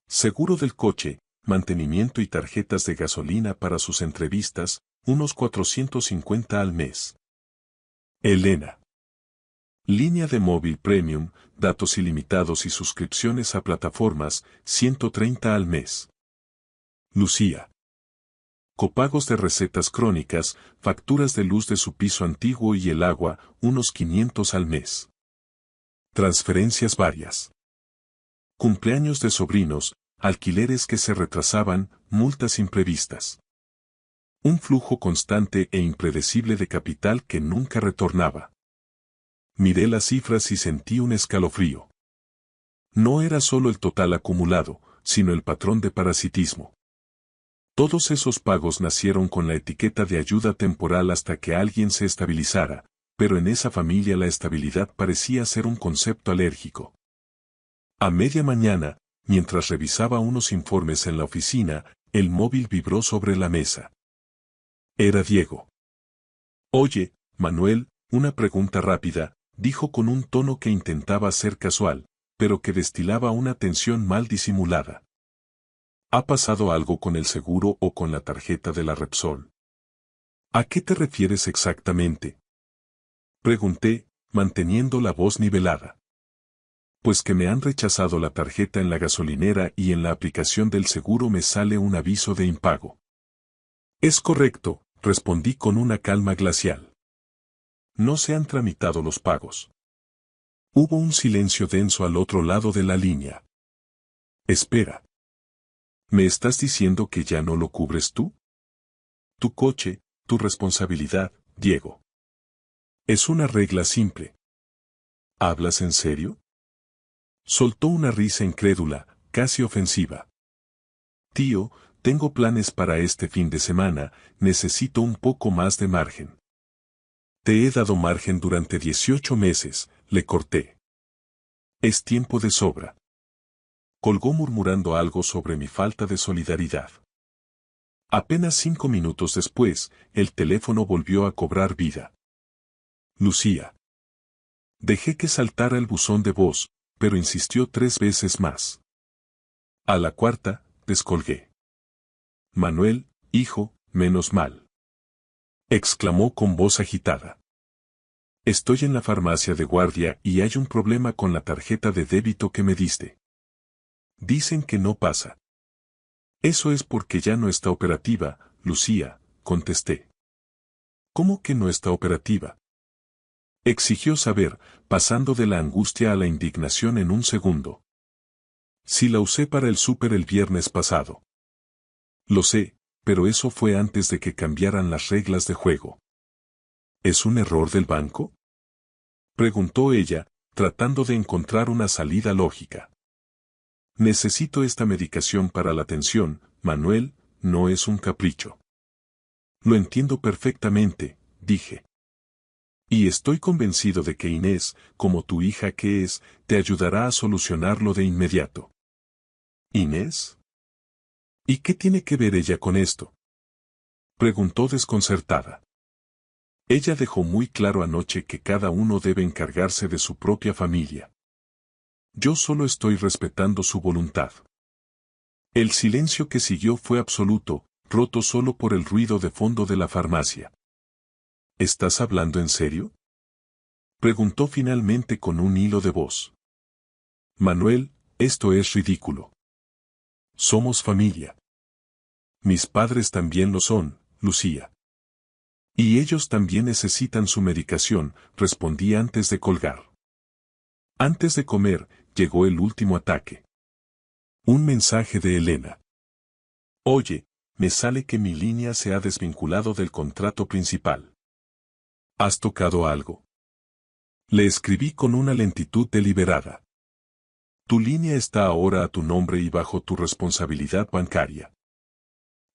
Seguro del coche, mantenimiento y tarjetas de gasolina para sus entrevistas, unos 450 al mes. Elena. Línea de móvil premium, datos ilimitados y suscripciones a plataformas, 130 al mes. Lucía. Copagos de recetas crónicas, facturas de luz de su piso antiguo y el agua, unos 500 al mes. Transferencias varias. Cumpleaños de sobrinos, alquileres que se retrasaban, multas imprevistas. Un flujo constante e impredecible de capital que nunca retornaba. Miré las cifras y sentí un escalofrío. No era solo el total acumulado, sino el patrón de parasitismo. Todos esos pagos nacieron con la etiqueta de ayuda temporal hasta que alguien se estabilizara, pero en esa familia la estabilidad parecía ser un concepto alérgico. A media mañana, mientras revisaba unos informes en la oficina, el móvil vibró sobre la mesa. Era Diego. Oye, Manuel, una pregunta rápida, dijo con un tono que intentaba ser casual, pero que destilaba una tensión mal disimulada. ¿Ha pasado algo con el seguro o con la tarjeta de la Repsol? ¿A qué te refieres exactamente? Pregunté, manteniendo la voz nivelada. Pues que me han rechazado la tarjeta en la gasolinera y en la aplicación del seguro me sale un aviso de impago. Es correcto, respondí con una calma glacial. No se han tramitado los pagos. Hubo un silencio denso al otro lado de la línea. Espera. ¿Me estás diciendo que ya no lo cubres tú? Tu coche, tu responsabilidad, Diego. Es una regla simple. ¿Hablas en serio? Soltó una risa incrédula, casi ofensiva. Tío, tengo planes para este fin de semana, necesito un poco más de margen. Te he dado margen durante 18 meses, le corté. Es tiempo de sobra. Colgó murmurando algo sobre mi falta de solidaridad. Apenas 5 minutos después, el teléfono volvió a cobrar vida. Lucía. Dejé que saltara el buzón de voz, pero insistió 3 veces más. A la cuarta, descolgué. Manuel, hijo, menos mal. Exclamó con voz agitada. Estoy en la farmacia de guardia y hay un problema con la tarjeta de débito que me diste. Dicen que no pasa. Eso es porque ya no está operativa, Lucía, contesté. ¿Cómo que no está operativa? Exigió saber, pasando de la angustia a la indignación en un segundo. Si la usé para el súper el viernes pasado. Lo sé, pero eso fue antes de que cambiaran las reglas de juego. ¿Es un error del banco? Preguntó ella, tratando de encontrar una salida lógica. Necesito esta medicación para la tensión, Manuel, no es un capricho. Lo entiendo perfectamente, dije. Y estoy convencido de que Inés, como tu hija que es, te ayudará a solucionarlo de inmediato. ¿Inés? ¿Y qué tiene que ver ella con esto? Preguntó desconcertada. Ella dejó muy claro anoche que cada uno debe encargarse de su propia familia. Yo solo estoy respetando su voluntad. El silencio que siguió fue absoluto, roto solo por el ruido de fondo de la farmacia. ¿Estás hablando en serio?, preguntó finalmente con un hilo de voz. Manuel, esto es ridículo. Somos familia. Mis padres también lo son, Lucía. Y ellos también necesitan su medicación, respondí antes de colgar. Antes de comer, llegó el último ataque. Un mensaje de Elena. Oye, me sale que mi línea se ha desvinculado del contrato principal. ¿Has tocado algo? Le escribí con una lentitud deliberada. Tu línea está ahora a tu nombre y bajo tu responsabilidad bancaria.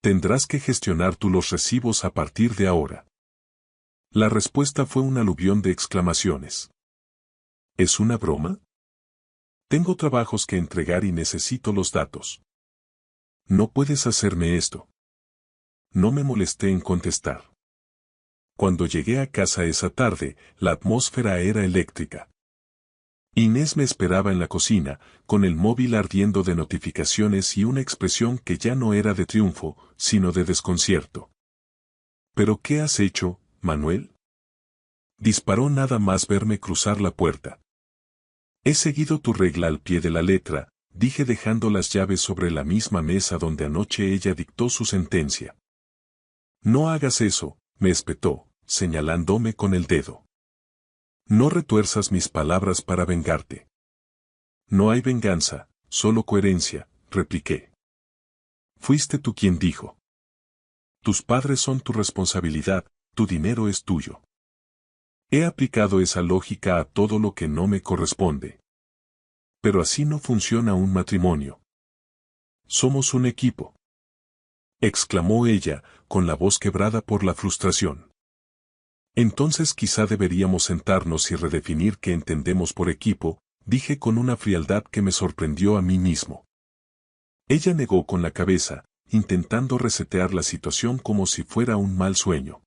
Tendrás que gestionar tú los recibos a partir de ahora. La respuesta fue un aluvión de exclamaciones. ¿Es una broma? Tengo trabajos que entregar y necesito los datos. No puedes hacerme esto. No me molesté en contestar. Cuando llegué a casa esa tarde, la atmósfera era eléctrica. Inés me esperaba en la cocina, con el móvil ardiendo de notificaciones y una expresión que ya no era de triunfo, sino de desconcierto. ¿Pero qué has hecho, Manuel? Disparó nada más verme cruzar la puerta. He seguido tu regla al pie de la letra, dije dejando las llaves sobre la misma mesa donde anoche ella dictó su sentencia. No hagas eso, me espetó, señalándome con el dedo. No retuerzas mis palabras para vengarte. No hay venganza, solo coherencia, repliqué. Fuiste tú quien dijo. Tus padres son tu responsabilidad, tu dinero es tuyo. He aplicado esa lógica a todo lo que no me corresponde. Pero así no funciona un matrimonio. Somos un equipo, exclamó ella, con la voz quebrada por la frustración. Entonces quizá deberíamos sentarnos y redefinir qué entendemos por equipo, dije con una frialdad que me sorprendió a mí mismo. Ella negó con la cabeza, intentando resetear la situación como si fuera un mal sueño.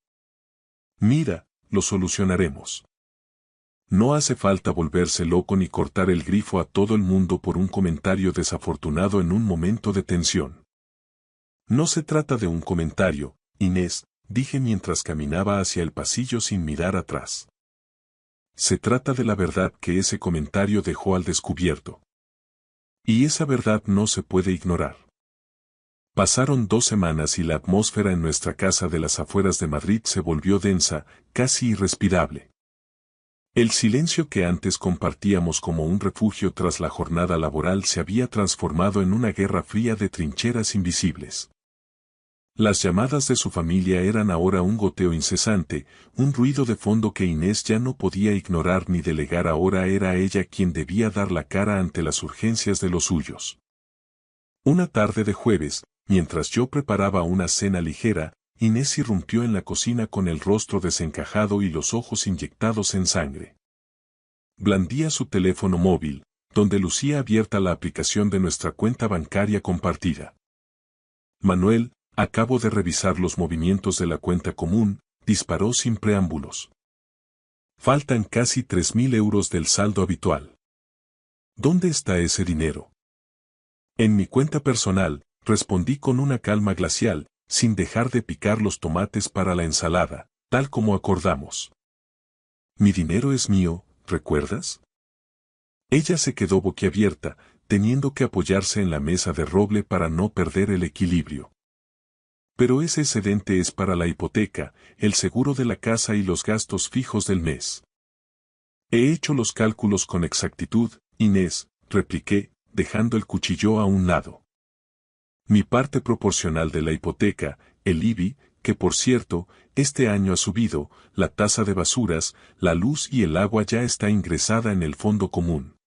Mira, lo solucionaremos. No hace falta volverse loco ni cortar el grifo a todo el mundo por un comentario desafortunado en un momento de tensión. No se trata de un comentario, Inés, dije mientras caminaba hacia el pasillo sin mirar atrás. Se trata de la verdad que ese comentario dejó al descubierto. Y esa verdad no se puede ignorar. Pasaron 2 semanas y la atmósfera en nuestra casa de las afueras de Madrid se volvió densa, casi irrespirable. El silencio que antes compartíamos como un refugio tras la jornada laboral se había transformado en una guerra fría de trincheras invisibles. Las llamadas de su familia eran ahora un goteo incesante, un ruido de fondo que Inés ya no podía ignorar ni delegar. Ahora era ella quien debía dar la cara ante las urgencias de los suyos. Una tarde de jueves, mientras yo preparaba una cena ligera, Inés irrumpió en la cocina con el rostro desencajado y los ojos inyectados en sangre. Blandía su teléfono móvil, donde lucía abierta la aplicación de nuestra cuenta bancaria compartida. Manuel, acabo de revisar los movimientos de la cuenta común, disparó sin preámbulos. Faltan casi 3.000 euros del saldo habitual. ¿Dónde está ese dinero? En mi cuenta personal, respondí con una calma glacial, sin dejar de picar los tomates para la ensalada, tal como acordamos. Mi dinero es mío, ¿recuerdas? Ella se quedó boquiabierta, teniendo que apoyarse en la mesa de roble para no perder el equilibrio. Pero ese excedente es para la hipoteca, el seguro de la casa y los gastos fijos del mes. He hecho los cálculos con exactitud, Inés, repliqué, dejando el cuchillo a un lado. Mi parte proporcional de la hipoteca, el IBI, que por cierto, este año ha subido, la tasa de basuras, la luz y el agua ya está ingresada en el fondo común.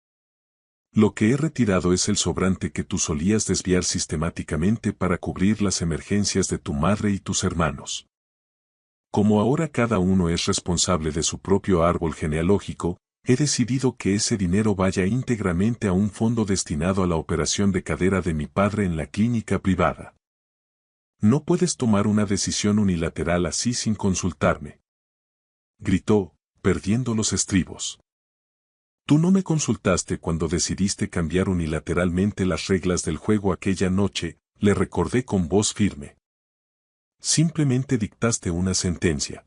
Lo que he retirado es el sobrante que tú solías desviar sistemáticamente para cubrir las emergencias de tu madre y tus hermanos. Como ahora cada uno es responsable de su propio árbol genealógico, he decidido que ese dinero vaya íntegramente a un fondo destinado a la operación de cadera de mi padre en la clínica privada. No puedes tomar una decisión unilateral así sin consultarme. Gritó, perdiendo los estribos. Tú no me consultaste cuando decidiste cambiar unilateralmente las reglas del juego aquella noche, le recordé con voz firme. Simplemente dictaste una sentencia.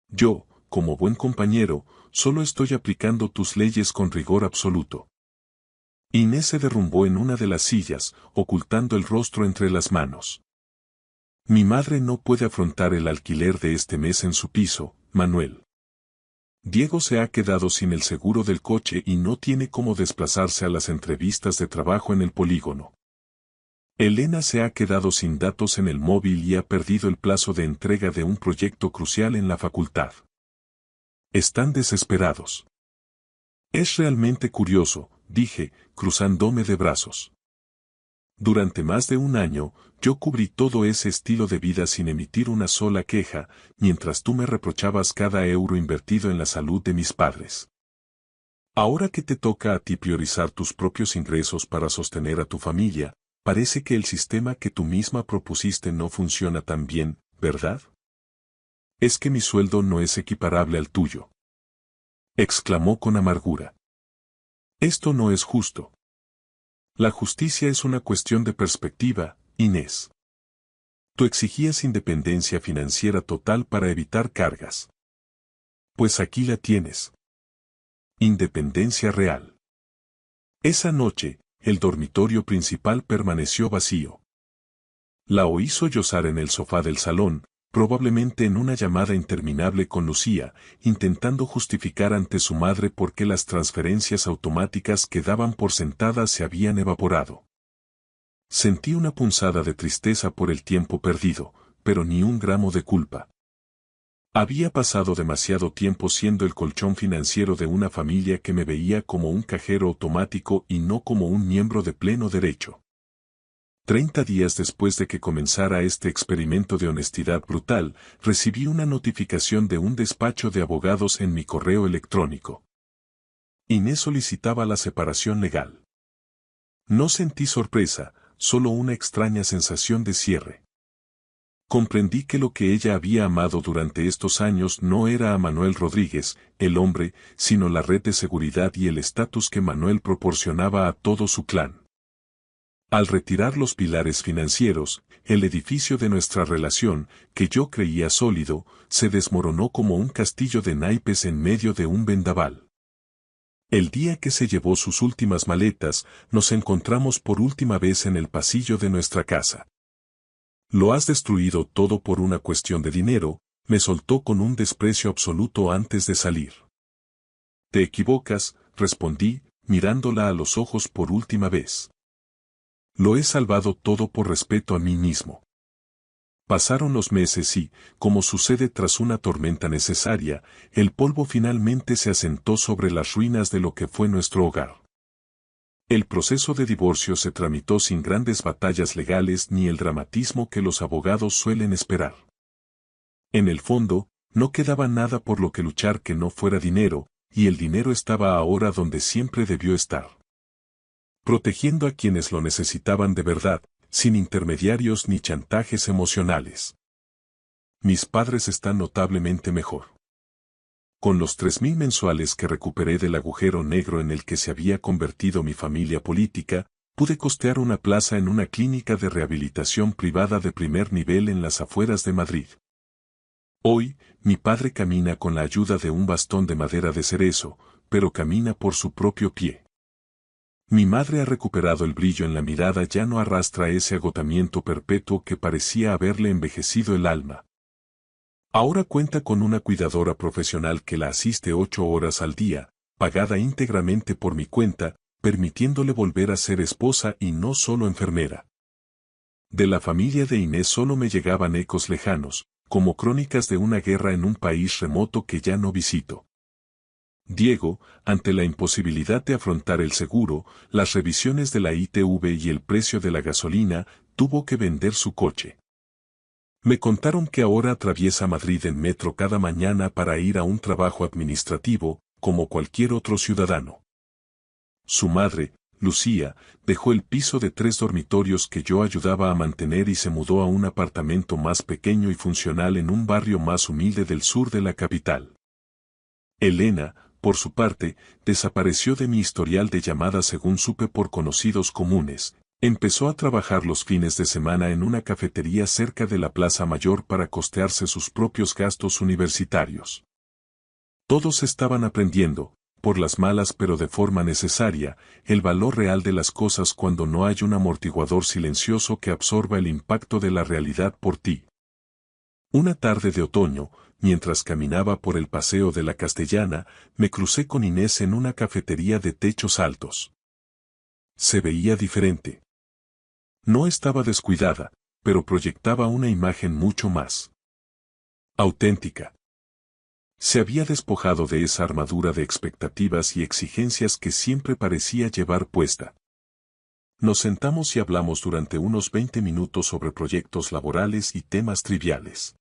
Yo, como buen compañero, solo estoy aplicando tus leyes con rigor absoluto. Inés se derrumbó en una de las sillas, ocultando el rostro entre las manos. Mi madre no puede afrontar el alquiler de este mes en su piso, Manuel. Diego se ha quedado sin el seguro del coche y no tiene cómo desplazarse a las entrevistas de trabajo en el polígono. Elena se ha quedado sin datos en el móvil y ha perdido el plazo de entrega de un proyecto crucial en la facultad. Están desesperados. Es realmente curioso, dije, cruzándome de brazos. Durante más de un año, yo cubrí todo ese estilo de vida sin emitir una sola queja, mientras tú me reprochabas cada euro invertido en la salud de mis padres. Ahora que te toca a ti priorizar tus propios ingresos para sostener a tu familia, parece que el sistema que tú misma propusiste no funciona tan bien, ¿verdad? Es que mi sueldo no es equiparable al tuyo. Exclamó con amargura. Esto no es justo. La justicia es una cuestión de perspectiva, Inés. Tú exigías independencia financiera total para evitar cargas. Pues aquí la tienes. Independencia real. Esa noche, el dormitorio principal permaneció vacío. La oí sollozar en el sofá del salón, probablemente en una llamada interminable con Lucía, intentando justificar ante su madre por qué las transferencias automáticas que daban por sentadas se habían evaporado. Sentí una punzada de tristeza por el tiempo perdido, pero ni un gramo de culpa. Había pasado demasiado tiempo siendo el colchón financiero de una familia que me veía como un cajero automático y no como un miembro de pleno derecho. 30 días después de que comenzara este experimento de honestidad brutal, recibí una notificación de un despacho de abogados en mi correo electrónico. Inés solicitaba la separación legal. No sentí sorpresa, solo una extraña sensación de cierre. Comprendí que lo que ella había amado durante estos años no era a Manuel Rodríguez, el hombre, sino la red de seguridad y el estatus que Manuel proporcionaba a todo su clan. Al retirar los pilares financieros, el edificio de nuestra relación, que yo creía sólido, se desmoronó como un castillo de naipes en medio de un vendaval. El día que se llevó sus últimas maletas, nos encontramos por última vez en el pasillo de nuestra casa. Lo has destruido todo por una cuestión de dinero, me soltó con un desprecio absoluto antes de salir. Te equivocas, respondí, mirándola a los ojos por última vez. Lo he salvado todo por respeto a mí mismo. Pasaron los meses y, como sucede tras una tormenta necesaria, el polvo finalmente se asentó sobre las ruinas de lo que fue nuestro hogar. El proceso de divorcio se tramitó sin grandes batallas legales ni el dramatismo que los abogados suelen esperar. En el fondo, no quedaba nada por lo que luchar que no fuera dinero, y el dinero estaba ahora donde siempre debió estar. Protegiendo a quienes lo necesitaban de verdad, sin intermediarios ni chantajes emocionales. Mis padres están notablemente mejor. Con los 3.000 mensuales que recuperé del agujero negro en el que se había convertido mi familia política, pude costear una plaza en una clínica de rehabilitación privada de primer nivel en las afueras de Madrid. Hoy, mi padre camina con la ayuda de un bastón de madera de cerezo, pero camina por su propio pie. Mi madre ha recuperado el brillo en la mirada, ya no arrastra ese agotamiento perpetuo que parecía haberle envejecido el alma. Ahora cuenta con una cuidadora profesional que la asiste 8 horas al día, pagada íntegramente por mi cuenta, permitiéndole volver a ser esposa y no solo enfermera. De la familia de Inés solo me llegaban ecos lejanos, como crónicas de una guerra en un país remoto que ya no visito. Diego, ante la imposibilidad de afrontar el seguro, las revisiones de la ITV y el precio de la gasolina, tuvo que vender su coche. Me contaron que ahora atraviesa Madrid en metro cada mañana para ir a un trabajo administrativo, como cualquier otro ciudadano. Su madre, Lucía, dejó el piso de 3 dormitorios que yo ayudaba a mantener y se mudó a un apartamento más pequeño y funcional en un barrio más humilde del sur de la capital. Elena, por su parte, desapareció de mi historial de llamadas según supe por conocidos comunes. Empezó a trabajar los fines de semana en una cafetería cerca de la Plaza Mayor para costearse sus propios gastos universitarios. Todos estaban aprendiendo, por las malas pero de forma necesaria, el valor real de las cosas cuando no hay un amortiguador silencioso que absorba el impacto de la realidad por ti. Una tarde de otoño, mientras caminaba por el Paseo de la Castellana, me crucé con Inés en una cafetería de techos altos. Se veía diferente. No estaba descuidada, pero proyectaba una imagen mucho más auténtica. Se había despojado de esa armadura de expectativas y exigencias que siempre parecía llevar puesta. Nos sentamos y hablamos durante unos 20 minutos sobre proyectos laborales y temas triviales.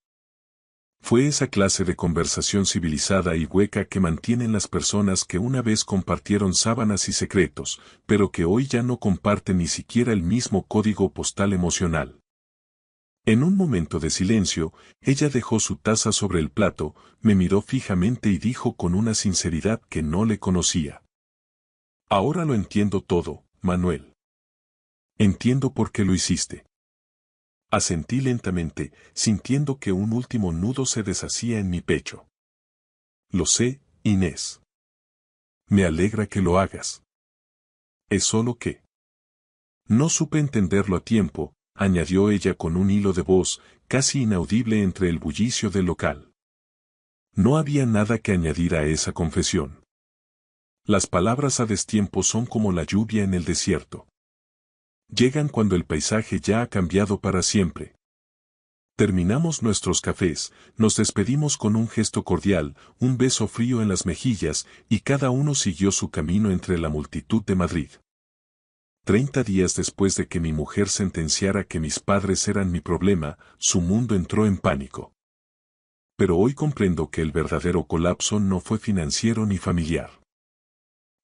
Fue esa clase de conversación civilizada y hueca que mantienen las personas que una vez compartieron sábanas y secretos, pero que hoy ya no comparten ni siquiera el mismo código postal emocional. En un momento de silencio, ella dejó su taza sobre el plato, me miró fijamente y dijo con una sinceridad que no le conocía: Ahora lo entiendo todo, Manuel. Entiendo por qué lo hiciste. Asentí lentamente, sintiendo que un último nudo se deshacía en mi pecho. Lo sé, Inés. Me alegra que lo hagas. Es solo que no supe entenderlo a tiempo, añadió ella con un hilo de voz, casi inaudible entre el bullicio del local. No había nada que añadir a esa confesión. Las palabras a destiempo son como la lluvia en el desierto. Llegan cuando el paisaje ya ha cambiado para siempre. Terminamos nuestros cafés, nos despedimos con un gesto cordial, un beso frío en las mejillas, y cada uno siguió su camino entre la multitud de Madrid. 30 días después de que mi mujer sentenciara que mis padres eran mi problema, su mundo entró en pánico. Pero hoy comprendo que el verdadero colapso no fue financiero ni familiar.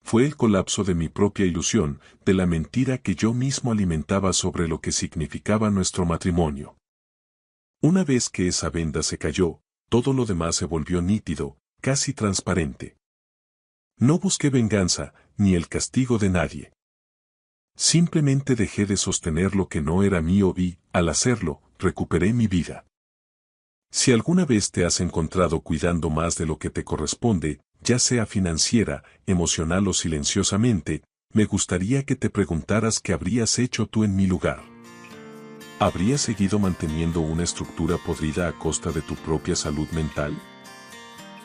Fue el colapso de mi propia ilusión, de la mentira que yo mismo alimentaba sobre lo que significaba nuestro matrimonio. Una vez que esa venda se cayó, todo lo demás se volvió nítido, casi transparente. No busqué venganza, ni el castigo de nadie. Simplemente dejé de sostener lo que no era mío y, al hacerlo, recuperé mi vida. Si alguna vez te has encontrado cuidando más de lo que te corresponde, ya sea financiera, emocional o silenciosamente, me gustaría que te preguntaras qué habrías hecho tú en mi lugar. ¿Habrías seguido manteniendo una estructura podrida a costa de tu propia salud mental?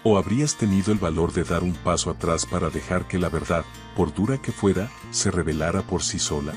¿O habrías tenido el valor de dar un paso atrás para dejar que la verdad, por dura que fuera, se revelara por sí sola?